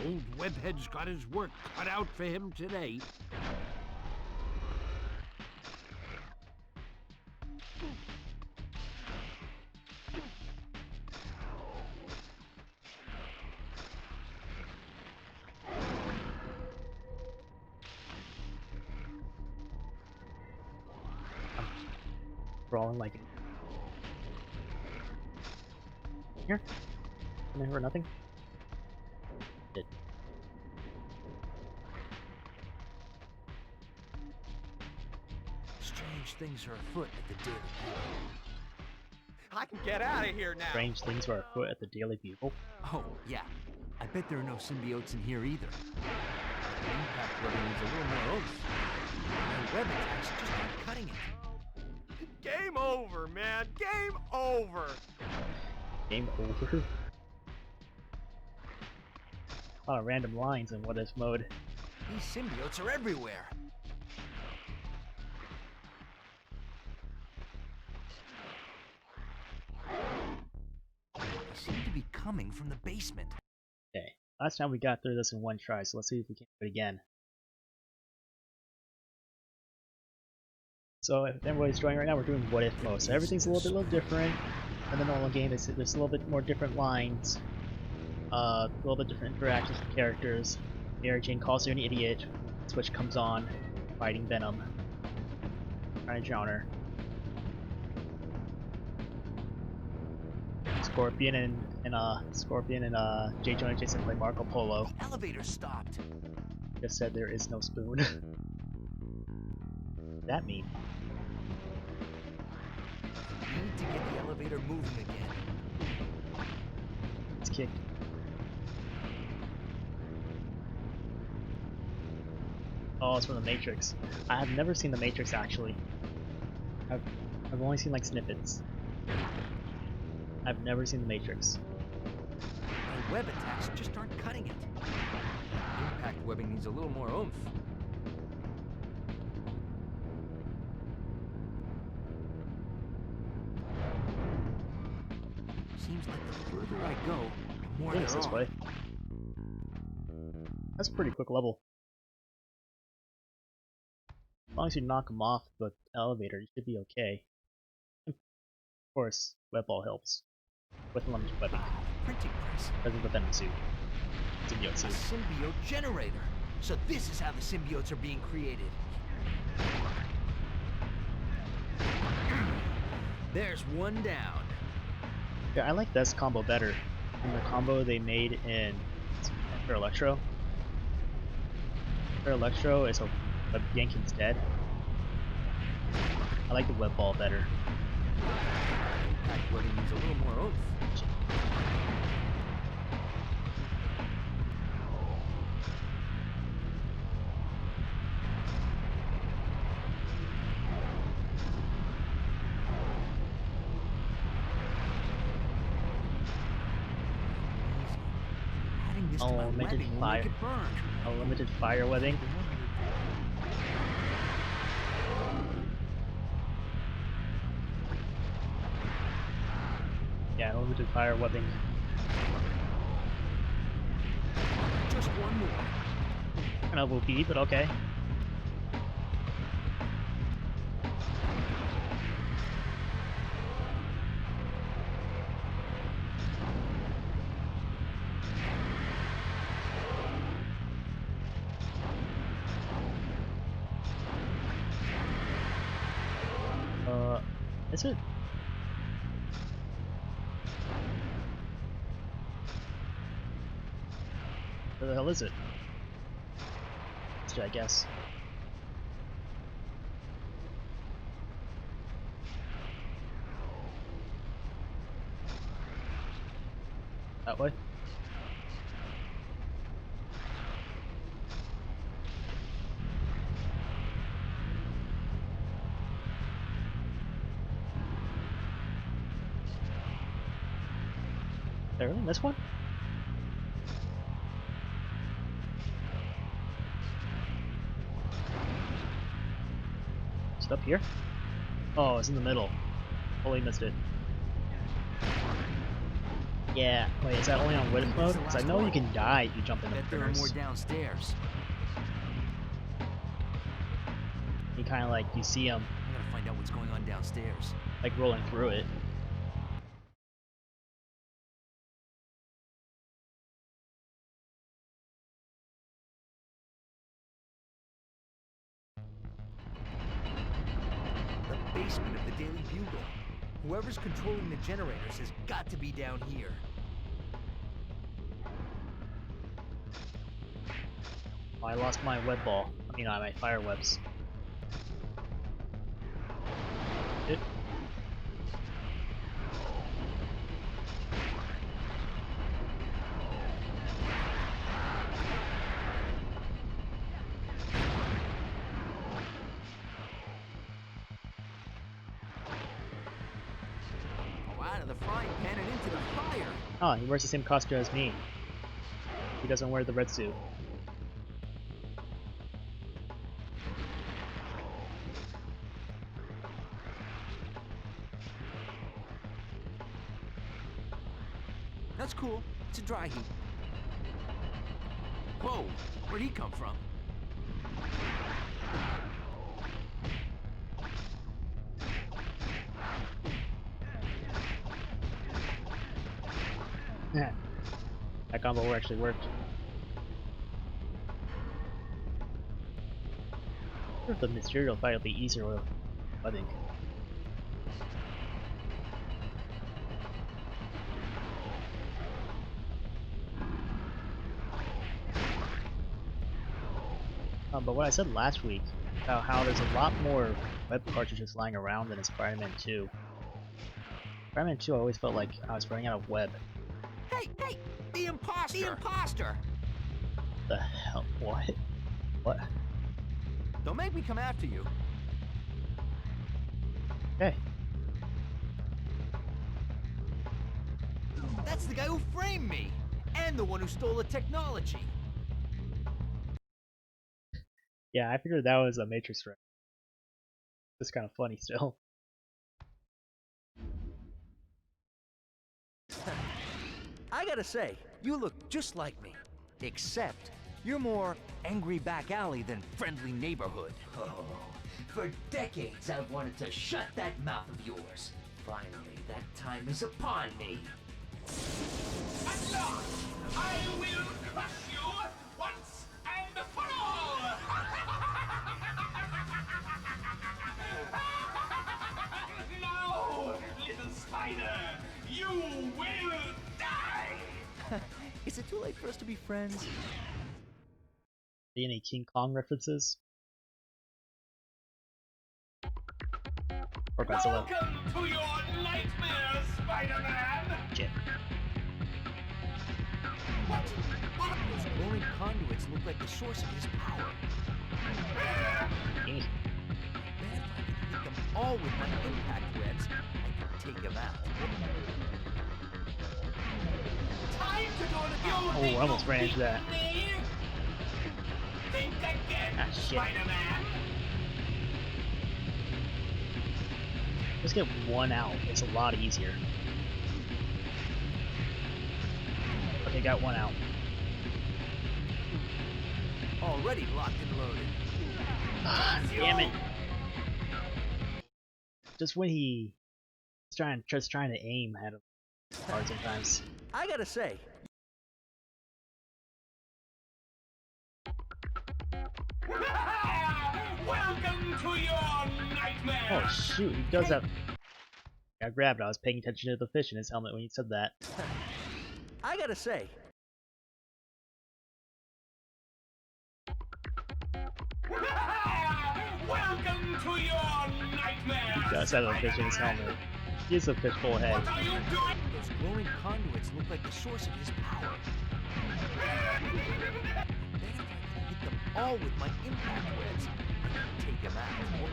Old Webhead's got his work cut out for him today. Brawling like here? Can I hear nothing? Did. Strange things are afoot at the Daily I can get out of here now. Strange things were afoot at the Daily Bugle. Bugle. Oh, yeah. I bet there are no symbiotes in here either. The impact weapon needs a little more oomph. My web attacks just aren't cutting it. Game over, man. Game over. Game over. A lot of random lines in what if mode. These symbiotes are everywhere. They seem to be coming from the basement. Okay, last time we got through this in one try, so let's see if we can do it again. So if everybody's joining right now, we're doing what if mode. So everything's a little different than the normal game. There's a little bit more different lines, a little bit different interactions with characters. Mary Jane calls her an idiot. Switch comes on, fighting Venom, trying to drown her. Scorpion and J. Jonah Jameson play Marco Polo. The elevator stopped. Just said there is no spoon. What does that mean? We need to get the elevator moving again. It's kicked. Oh, it's from The Matrix. I have never seen The Matrix actually. I've only seen like snippets. I've never seen The Matrix. The web attacks just aren't cutting it. Impact webbing needs a little more oomph. Seems like the further I go, the more I think it's there this are. way. That's a pretty quick level. As long as you knock them off the elevator, you should be okay. Of course, web ball helps. With unlimited webbing. Printing press. Because of the Venom suit. Symbiote A suit. symbiote generator. So this is how the symbiotes are being created. There's one down. Yeah, I like this combo better than the combo they made in Enter Electro. Enter Electro is a Yankin's dead. I like the web ball better. Impact webbing needs a little more oomph. Adding this to my Unlimited webbing will fire. make it burn. Unlimited fire webbing. Yeah, unlimited fire webbing. Just one more. Kind of OP, but okay. Is it? Where the hell is it? I guess. That way? There, this one? Is it up here? Oh, it's in the middle. Totally missed it. Yeah, wait, is that only on Width mode? Because I know you can die if you jump in the Bet there are more corners. downstairs. You kind of like, you see them, I gotta find out what's going on downstairs. like rolling through it. The basement of the Daily Bugle. Whoever's controlling the generators has got to be down here. Oh, I lost my web ball. I mean, my fire webs. It. Oh, out of the frying pan and into the fire. Oh, he wears the same costume as me. He doesn't wear the red suit. That's cool. It's a dry heat. Whoa, where'd he come from? Yeah. That combo actually worked. The Mysterio fight will be easier, I think. But what I said last week about how there's a lot more web cartridges lying around than in Spider-Man 2. Spider-Man 2, I always felt like I was running out of web. Hey, the imposter! The imposter! The hell? What? What? Don't make me come after you. Okay. That's the guy who framed me! And the one who stole the technology! Yeah, I figured that was a Matrix threat. It's kind of funny still. I gotta say, you look just like me. Except, you're more angry back alley than friendly neighborhood. Oh, for decades I've wanted to shut that mouth of yours. Finally, that time is upon me. At last, I will crush you once and for all! No, little spider, you will die! Is it too late for us to be friends? Any King Kong references? Or Godzilla? Welcome to your nightmares, Spider-Man! Shit. Those glowing conduits look like the source of his power. Eh. Man, if I could hit them all with my impact webs, I could take him out. Time to go to Oh, I almost ran into that. Think again, Ah, shit. Spider-Man! Just get one out. It's a lot easier. Okay, got one out. Already locked and loaded. Ah, damn it. Just when he's trying to aim at him hard sometimes. I gotta say, Welcome to your nightmare! Oh shoot, he does have. I grabbed it. I was paying attention to the fish in his helmet when he said that. I gotta say. Welcome to your nightmare! He does have a fish in his helmet. He has a fish full head. What are you doing? Those glowing conduits look like the source of his power. Then if I could hit them all with my impact webs, I could take him out.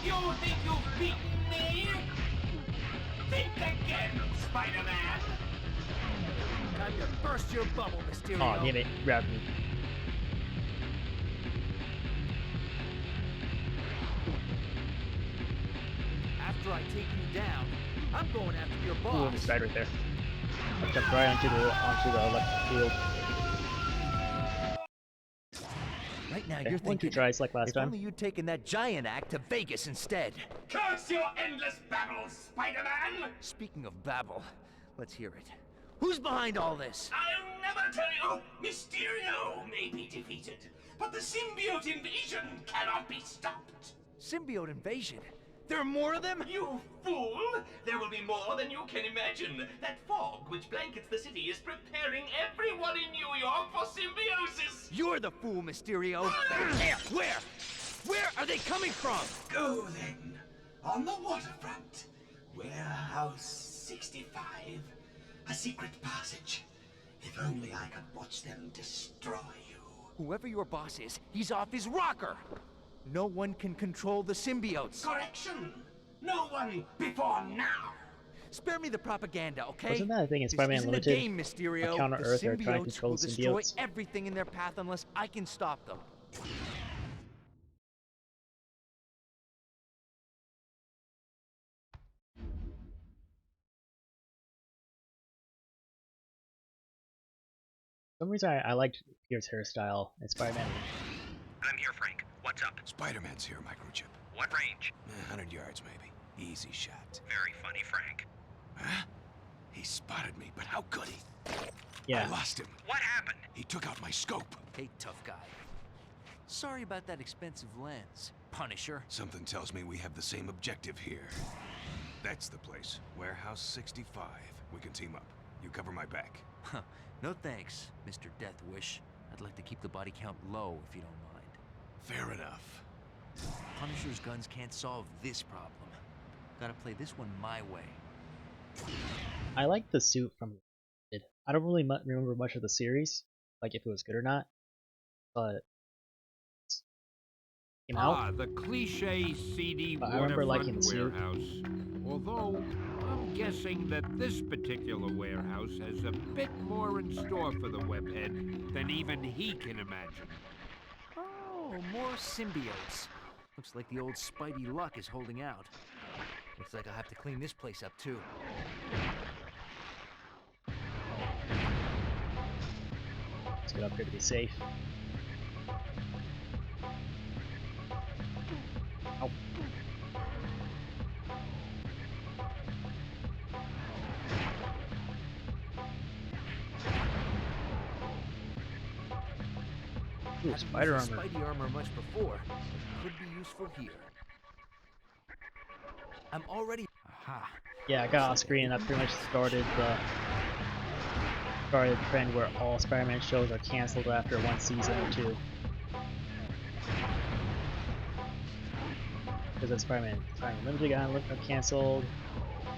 You think you've beaten me? Think again, Spider-Man! Time to burst your bubble, Mysterio. Aw, damn it, grabbed me. After I take you down, I'm going after your Ooh, boss. almost died right there. I jumped right onto the electric field. Right now, Okay, you're one, two thinking, tries like last if time. only you'd taken that giant act to Vegas instead. Curse your endless babble, Spider-Man! Speaking of babble, let's hear it. Who's behind all this? I'll never tell you! Mysterio may be defeated, but the symbiote invasion cannot be stopped! Symbiote invasion? There are more of them? You fool! There will be more than you can imagine! That fog which blankets the city is preparing everyone in New York for symbiosis! You're the fool, Mysterio! Where? Where are they coming from? Go then! On the waterfront! Warehouse 65. A secret passage. If only I could watch them destroy you. Whoever your boss is, he's off his rocker! No one can control the symbiotes. Correction! No one before now! Spare me the propaganda, okay? Wasn't that a thing in This Spider-Man isn't Limited? a game, Mysterio. A counter-Earth The are trying to symbiotes control will the destroy symbiotes? everything in their path unless I can stop them. For some reason I liked Peter's hairstyle in Spider-Man. I'm here, Frank. What's up? Spider-Man's here, Microchip. What range? 100 yards, maybe. Easy shot. Very funny, Frank. Huh? He spotted me, but how could he? Yeah. I lost him. What happened? He took out my scope. Hey, tough guy. Sorry about that expensive lens, Punisher. Something tells me we have the same objective here. That's the place. Warehouse 65. We can team up. You cover my back. Huh. No thanks, Mr. Death Wish. I'd like to keep the body count low if you don't mind. Fair enough. Punisher's guns can't solve this problem. Gotta play this one my way. I like the suit from it. I don't really remember much of the series, like if it was good or not, but came out. The cliche seedy I remember liking waterfront the suit. warehouse. Although, I'm guessing that this particular warehouse has a bit more in store for the webhead than even he can imagine. Oh, more symbiotes. Looks like the old Spidey luck is holding out. Looks like I'll have to clean this place up too. Let's get up here to be safe. Ow. Ooh, spider armor. Spidey armor much before, but could be useful here. I'm already. Aha. Yeah, I got off screen and that pretty much started the trend where all Spider-Man shows are canceled after one season or two. Because then Spider-Man Unlimited got canceled,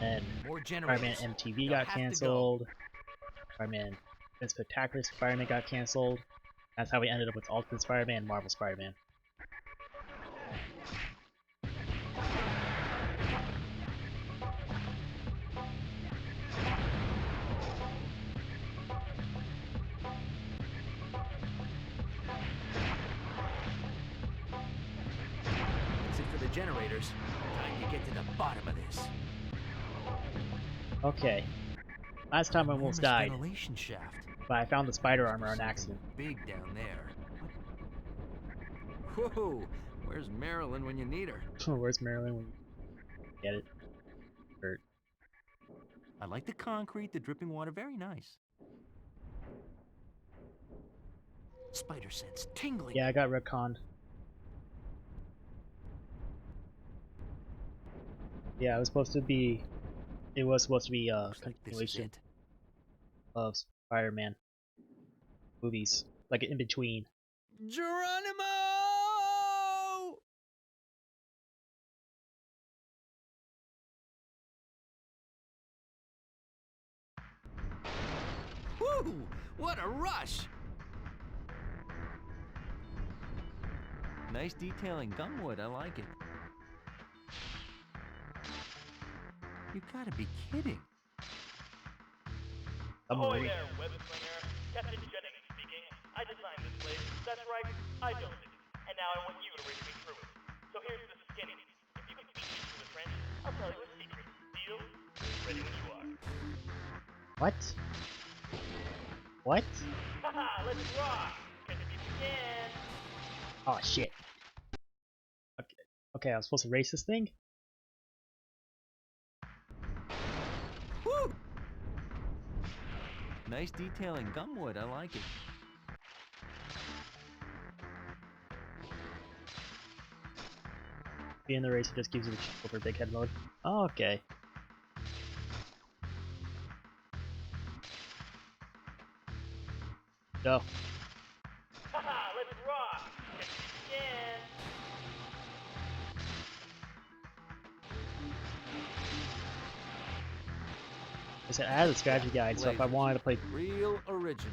and Spider-Man MTV got canceled, Spider-Man Spectacular Spider-Man got canceled. That's how we ended up with Ultimate Spider-Man and Marvel Spider-Man. That's it for the generators. Time to get to the bottom of this. Okay. Last time I almost died. Ventilation shaft. But I found the spider armor on accident. Big down there. Whoa! Where's Marilyn when you need her? Where's Marilyn when you get it? Hurt. I like the concrete, the dripping water, very nice. Spider sense tingling. Yeah, I got retconned. Yeah, it was supposed to be a continuation of Spider-Man movies, like in between. Geronimo! Woo! What a rush! Nice detailing gumwood, I like it. You gotta be kidding. Ahoy there, web slinger. Captain Jennings speaking. I designed this place. That's right, I built it. And now I want you to race me through it. So here's the skinny. If you can beat me through the trench, I'll tell you a secret. Deal? Ready when you are. What? What? Haha, let's rock! Catch me if you can. Oh shit. Okay, okay, I was supposed to race this thing? Woo! Nice detailing gumwood, I like it. Being the racer just gives you the over big head mode. Oh, okay. Go. Haha, let's rock! Catch me if you can. I said I had a strategy guide, so if I wanted to play Real original.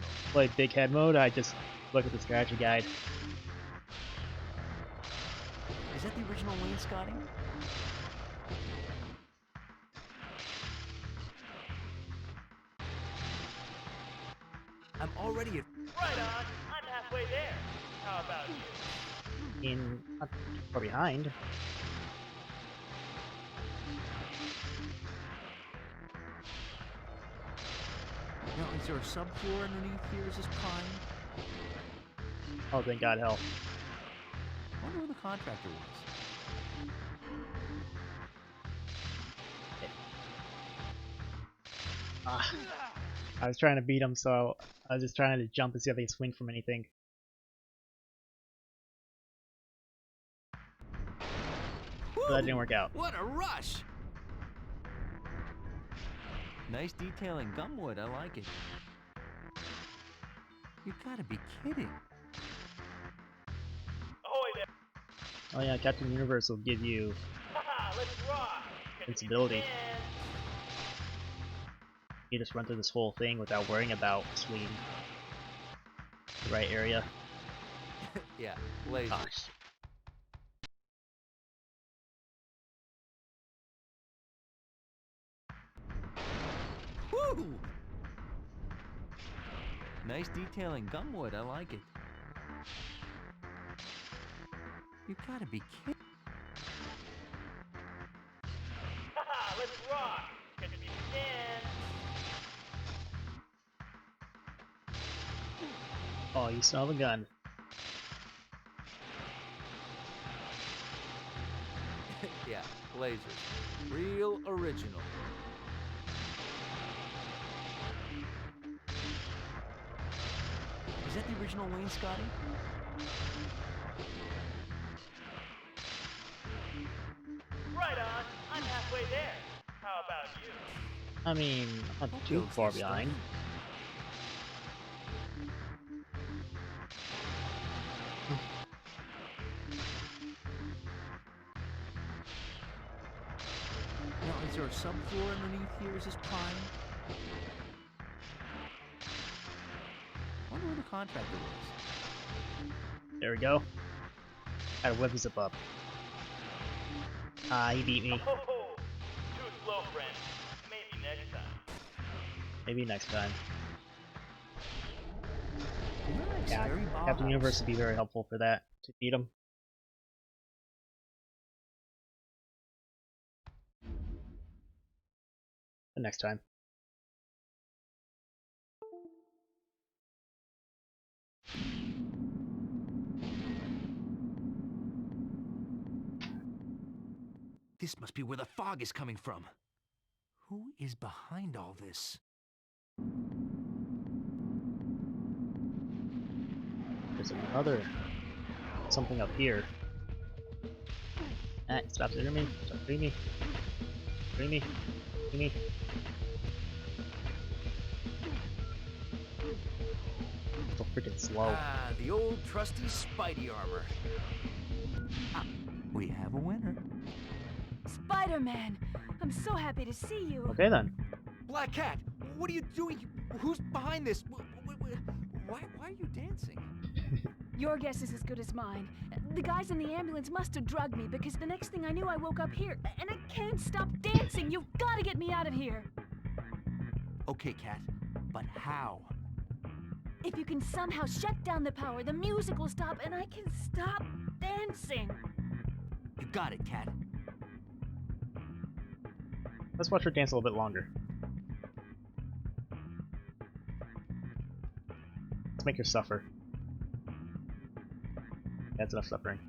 big head mode, I just look at the strategy guide. Is that the original wainscoting? I'm already at... Right on! I'm halfway there. How about you? Not far behind. Now, is there a subfloor underneath here? Is this pine? Oh, thank God, hell. I wonder who the contractor was. Ah. I was trying to beat him, so I was just trying to jump and see if I can swing from anything. But that didn't work out. What a rush! Nice detailing gumwood, I like it. You gotta be kidding. Ahoy there! Oh yeah, Captain Universe will give you Haha, let's rock! invincibility. You just run through this whole thing without worrying about swinging the right area. Yeah, lazy. Gosh. Woo! Nice detailing gumwood, I like it. You gotta be kidding. Haha, let's rock! Catch me if you can! Oh, you still have a gun. Yeah, lasers. Real original. Is that the original Wayne Scotty? Right on! I'm halfway there. How about you? I mean, not too far behind. Now, is there a subfloor underneath here? Is this prime? I wonder where the contractor was. There we go. Gotta whip zip up. Ah, he beat me. Oh, too slow, friend. Maybe next time. Maybe next time. Nice, Yeah, very Captain Bauhaus. Universe would be very helpful for that, to beat him. But next time. This must be where the fog is coming from. Who is behind all this? There's another something up here. Ah, stop hitting me. Stop hitting me. Hitting me. Hitting me. So freaking slow. Ah, the old trusty Spidey armor. Ah, we have a winner. Spider-Man! I'm so happy to see you. Okay then. Black Cat, what are you doing? Who's behind this? Why are you dancing? Your guess is as good as mine. The guys in the ambulance must have drugged me because the next thing I knew I woke up here and I can't stop dancing. You've got to get me out of here. Okay, Cat, but how? If you can somehow shut down the power, the music will stop and I can stop dancing. You got it, Cat. Let's watch her dance a little bit longer. Let's make her suffer. That's enough suffering.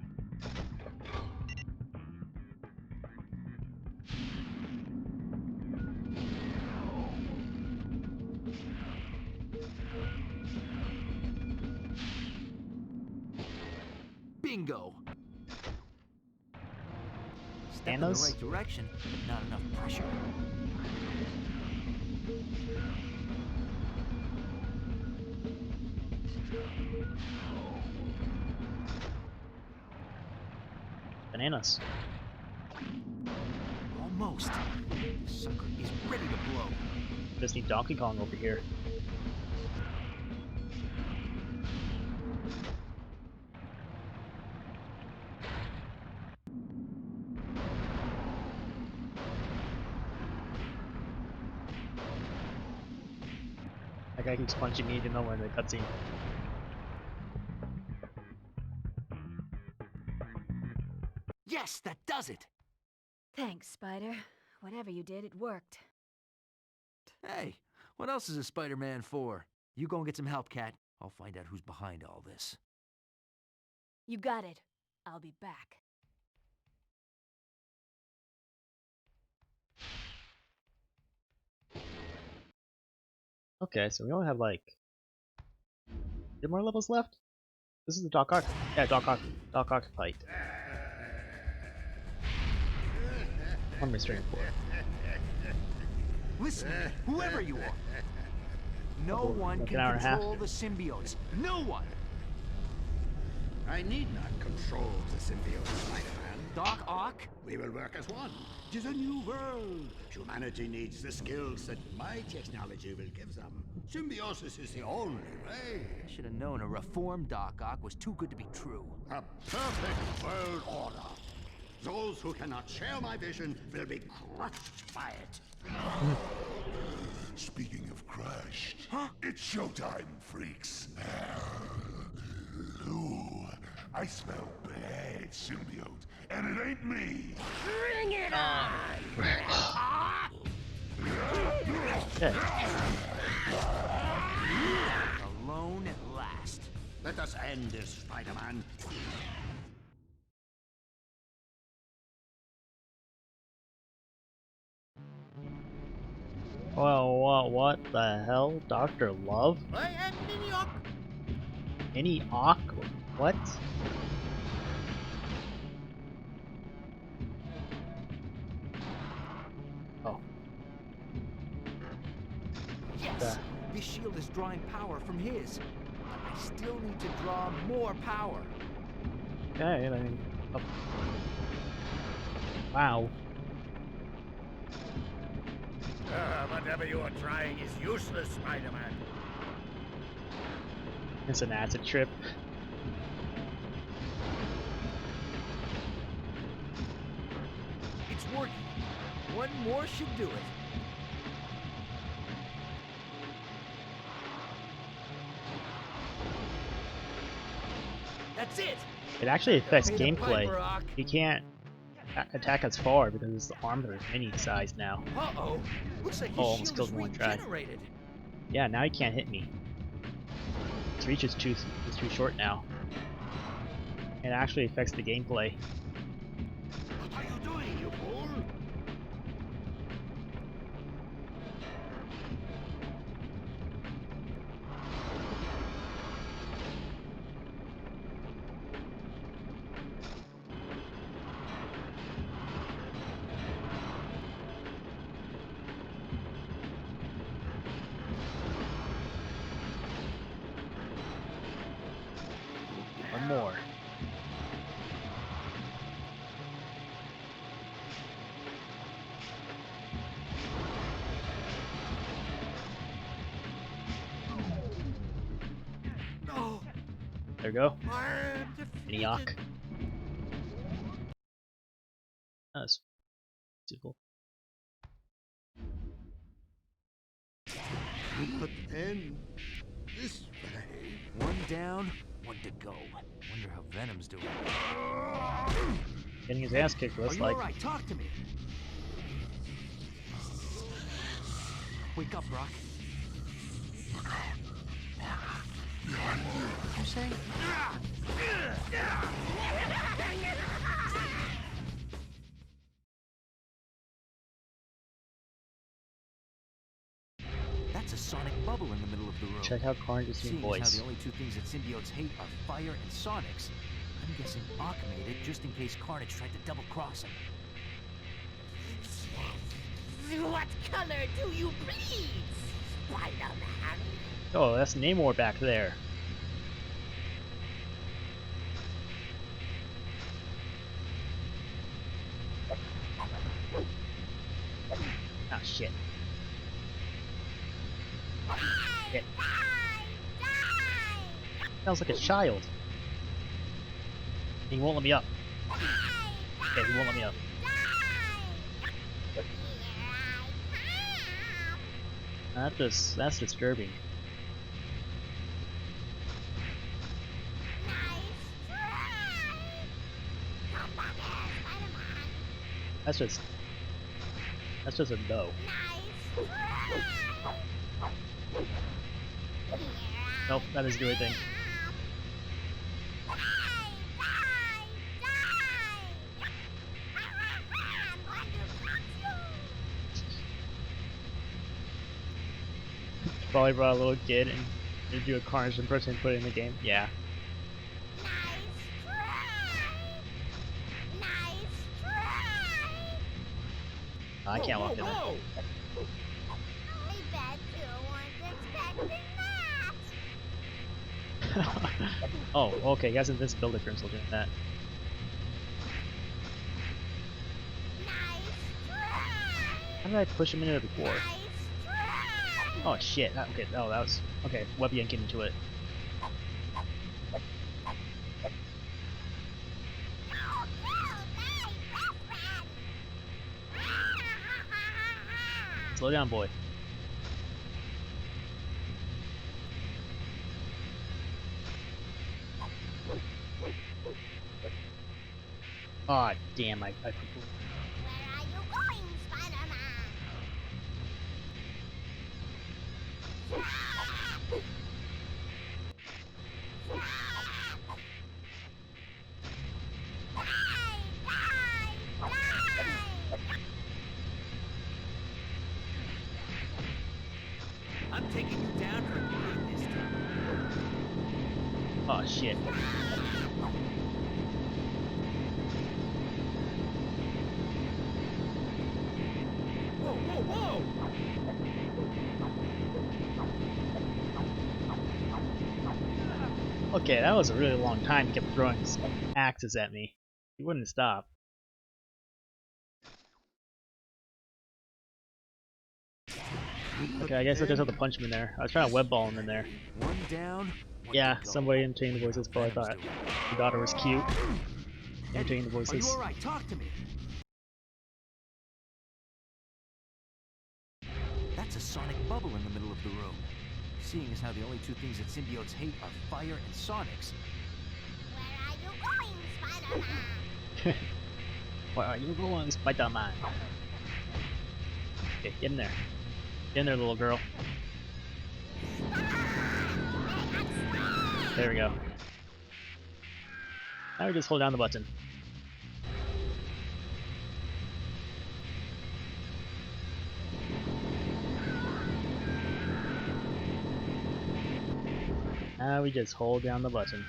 Bingo! Step in Thanos? the right direction, but not enough pressure. Bananas. Almost. The sucker is ready to blow. Just need Donkey Kong over here. That guy keeps punching me even though we're in the cutscene. Yes, that does it! Thanks, Spider. Whatever you did, it worked. Hey, what else is a Spider-Man for? You go and get some help, Cat. I'll find out who's behind all this. You got it. I'll be back. Okay, so we only have like 3 more levels left? This is the Doc Ock. Yeah, Doc Ock fight. I'm restraining for. Listen, whoever you are. No one like can an hour and a half. control the symbiotes. No one! I need not control the symbiote, Spider-Man. Doc Ock? We will work as one. It is a new world. Humanity needs the skills that my technology will give them. Symbiosis is the only way. I should have known a reformed Doc Ock was too good to be true. A perfect world order. Those who cannot share my vision will be crushed by it. Speaking of crushed, it's showtime, freaks. Ooh, I smell bad symbiote, and it ain't me. Bring it on! Alone at last. Let us end this, Spider-Man. Well, what the hell? Dr. Love? I am Miniok. Any Ock? What? Oh. Yes! This shield is drawing power from his. But I still need to draw more power. Okay, I mean... Oh. Wow. Whatever you are trying is useless, Spider-Man. It's an acid trip. It's working. One more should do it. That's it! It actually affects Pay the gameplay. piper, Ock. You can't attack as far because his arms are mini size now. Uh-oh. Looks like his Oh, almost shield killed is me in one try. regenerated. Yeah, now he can't hit me. His reach is too short now. It actually affects the gameplay. What are you doing, you fool? One more. No. There we go. I'm Miniok. That's cool. Not end this way. One down, one to go. Wonder how Venom's doing. Getting his ass kicked, Are looks you like. alright? Talk to me. Wake up, Brock. You say? That's a sonic bubble in the middle of the room. Check out Carnage's new Seeing as voice. how the only two things that symbiotes hate are fire and sonics, I'm guessing Ock made it just in case Carnage tried to double-cross him. What color do you bleed, Spider-Man? Oh, that's Namor back there. Ah, shit. Shit. Sounds like a child. He won't let me up. Okay, he won't let me up. That's disturbing. That's just a no. Nope, that doesn't do anything. Probably brought a little kid and do a Carnage impression and put it in the game. Yeah. I can't walk in there. I bet you weren't expecting that. Oh, okay, he has invisibility for himself doing that. How did I push him into there before? Oh shit, okay, oh that was... Okay, web yanking into it. Slow down, boy. Aw, oh, damn, I Where are you going, Spider-Man? I'm taking you down for good this time. Oh shit. Whoa, whoa, whoa! Okay, that was a really long time. He kept throwing axes at me. He wouldn't stop. Okay, I guess I just have to punch him in there. I was trying to web ball him in there. One down. Yeah, somebody imitating the voices, but I thought your daughter was cute. Imitating the Are you voices. alright? Talk to me. That's a sonic bubble in the middle of the room. Seeing as how the only two things that symbiotes hate are fire and sonics. Where are you going, Spider-Man? Where are you going, Spider-Man? Okay, get in there. Get in there, little girl. There we go. Now we just hold down the button. Now we just hold down the button.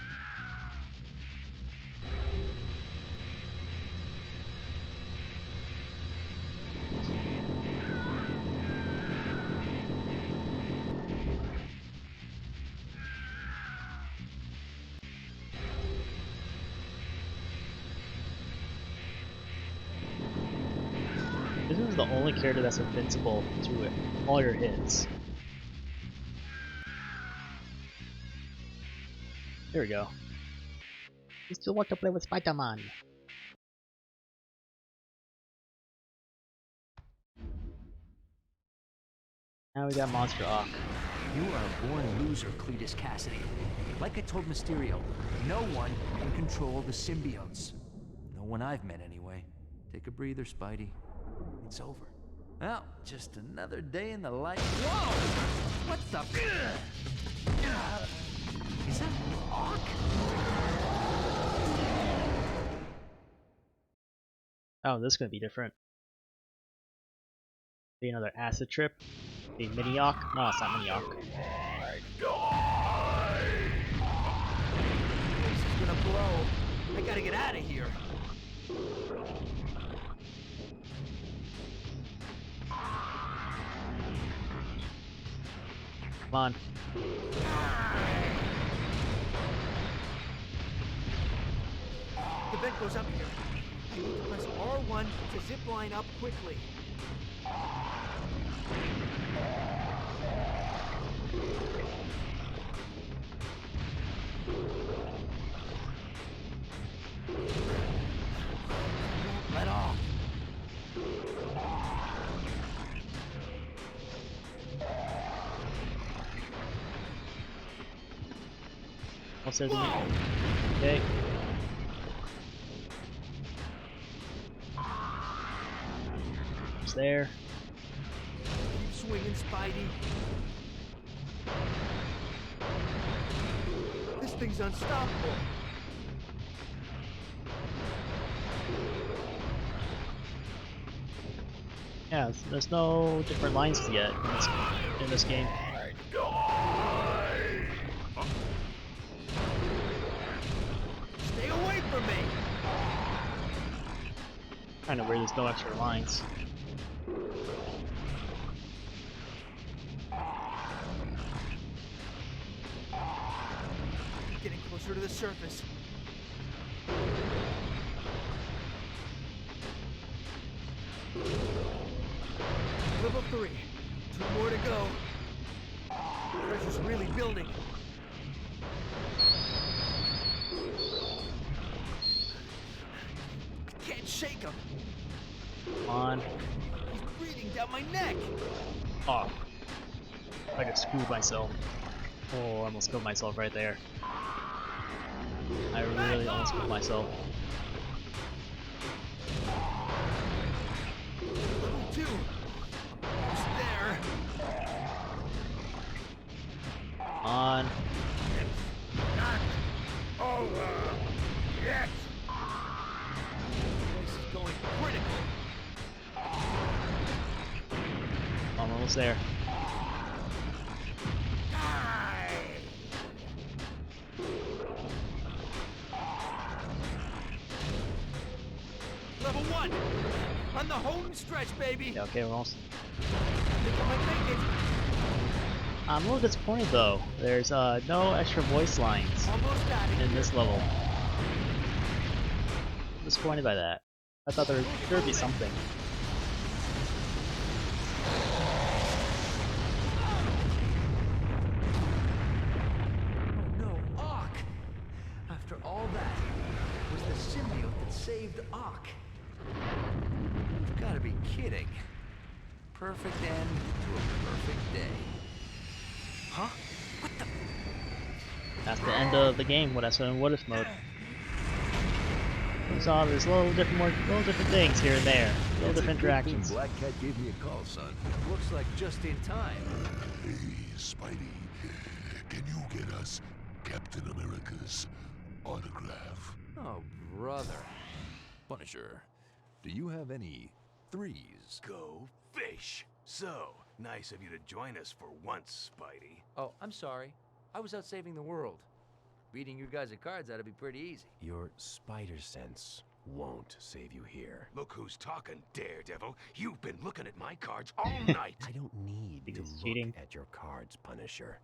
This is the only character that's invincible to it. All your hits. There we go. You still want to play with Spider-Man? Now we got Monster Hawk. You are a born loser, Cletus Cassidy. Like I told Mysterio, no one can control the symbiotes. No one I've met anyway. Take a breather, Spidey. It's over. Well, just another day in the life. Whoa! What the? Is that Hawk? Oh, this is gonna be different. Be another acid trip. Be Mini Hawk. No, it's not Mini Hawk. This is gonna blow. I gotta get out of here. Come on. The vent goes up here. I need to press R1 to zip line up quickly. Let off. What's there to me? Okay. It's there. Keep swinging, Spidey. This thing's unstoppable. Yeah, there's no different lines yet in this game. Stay away from me. Kinda weird there's no extra lines. closer to the surface. Level 3. 2 more to go. Pressure's really building. I can't shake him. Come on. He's breathing down my neck. Oh. I just screwed myself. Oh, I almost killed myself right there. I really almost killed myself. Level 2. Almost there. Come on. Not over yet. This is going critical. I'm almost there. Level 1. On the home stretch, baby. Yeah, okay, we're almost. I think I might make it. I'm a little disappointed though. There's no extra voice lines Almost got it. in this level. I'm disappointed by that. I thought there would be something. Oh no, Ock! After all that, it was the symbiote that saved Ock. You've got to be kidding. Perfect end to a perfect day. Huh? What the? That's the end of the game. That's in what if mode. We saw there's little different things here and there, little different interactions. Black Cat gave me a call, son. Looks like just in time. Hey, Spidey, can you get us Captain America's autograph? Oh, brother. Punisher, do you have any threes? Go fish. So, nice of you to join us for once, Spidey. Oh, I'm sorry. I was out saving the world. Beating you guys at cards ought to be pretty easy. Your spider sense won't save you here. Look who's talking, Daredevil. You've been looking at my cards all night. I don't need to He's look cheating. at your cards, Punisher.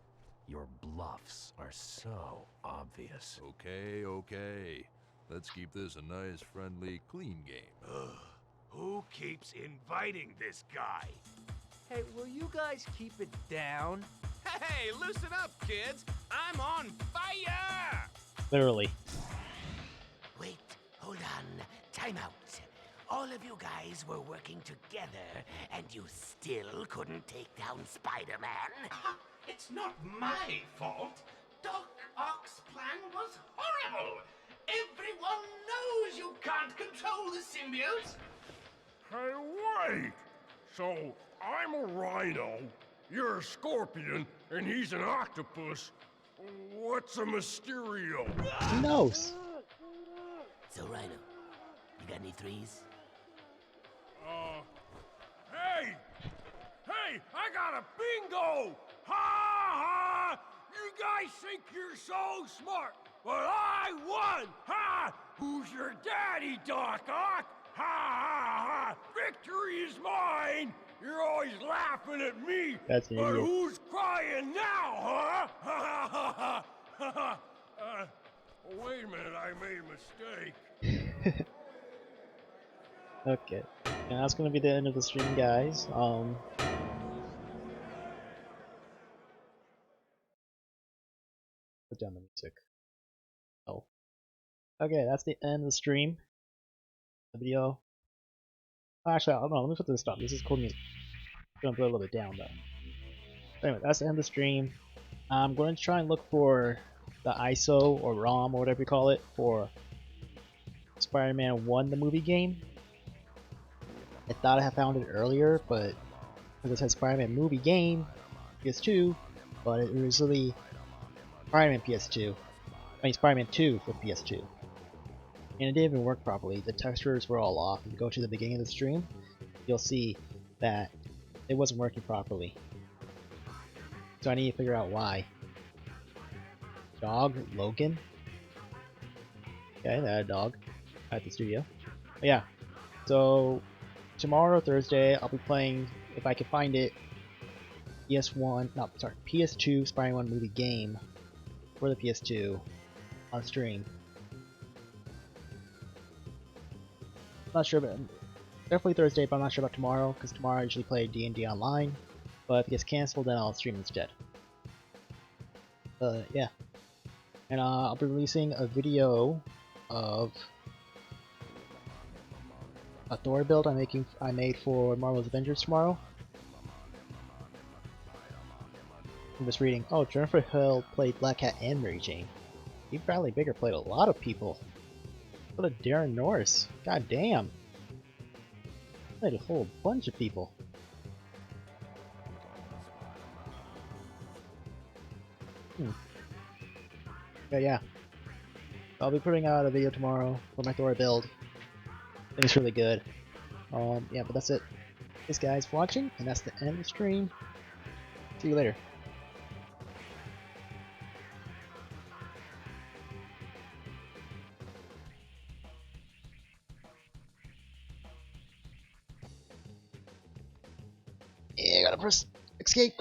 Your bluffs are so obvious. Okay, okay. Let's keep this a nice, friendly, clean game. Ugh, who keeps inviting this guy? Hey, will you guys keep it down? Hey, loosen up, kids! I'm on fire! Literally. Wait, hold on. Time out. All of you guys were working together, and you still couldn't take down Spider-Man? It's not my fault. Doc Ock's plan was horrible. Everyone knows you can't control the symbiote. Hey, wait! So, I'm a rhino, you're a scorpion, and he's an octopus. What's a Mysterio? Who knows? So, Rhino, you got any threes? Hey! Hey, I got a bingo! Ha ha! You guys think you're so smart, but I won! Ha! Who's your daddy, Doc Ock? Ha ha ha! Victory is mine! You're always laughing at me, That's an but idiot. who's crying now, huh? Ha ha ha ha ha! Wait a minute, I made a mistake. Okay. And that's gonna be the end of the stream, guys. Put down the music. Oh. Okay, that's the end of the stream. The video. Actually, hold on, let me put this down. This is cool music. I'm gonna put it a little bit down though. Anyway, that's the end of the stream. I'm going to try and look for the ISO or ROM or whatever you call it for Spider-Man 1, the movie game. I thought I had found it earlier, but because it said Spider-Man movie game, PS2, but it was really Spider-Man PS2. I mean Spider-Man 2 for PS2. And it didn't even work properly. The textures were all off. If you go to the beginning of the stream, you'll see that it wasn't working properly. So I need to figure out why. Dog Logan? Okay, that a dog at the studio. But yeah, so tomorrow, Thursday, I'll be playing, if I can find it, PS2 Spider-Man movie game for the PS2 on stream. Not sure, but definitely Thursday. But I'm not sure about tomorrow because tomorrow I usually play D&D online. But if it gets canceled, then I'll stream instead. Yeah. And I'll be releasing a video of a Thor build I made for Marvel's Avengers tomorrow. I'm just reading. Oh, Jennifer Hill played Black Cat and Mary Jane. Steve Bradley Baker played a lot of people. What a Darren Norris. God damn. Played a whole bunch of people. But yeah. I'll be putting out a video tomorrow for my Thor build. I think it's really good. Yeah, but that's it. Thanks guys for watching, and that's the end of the stream. See you later. Yeah, I gotta press escape.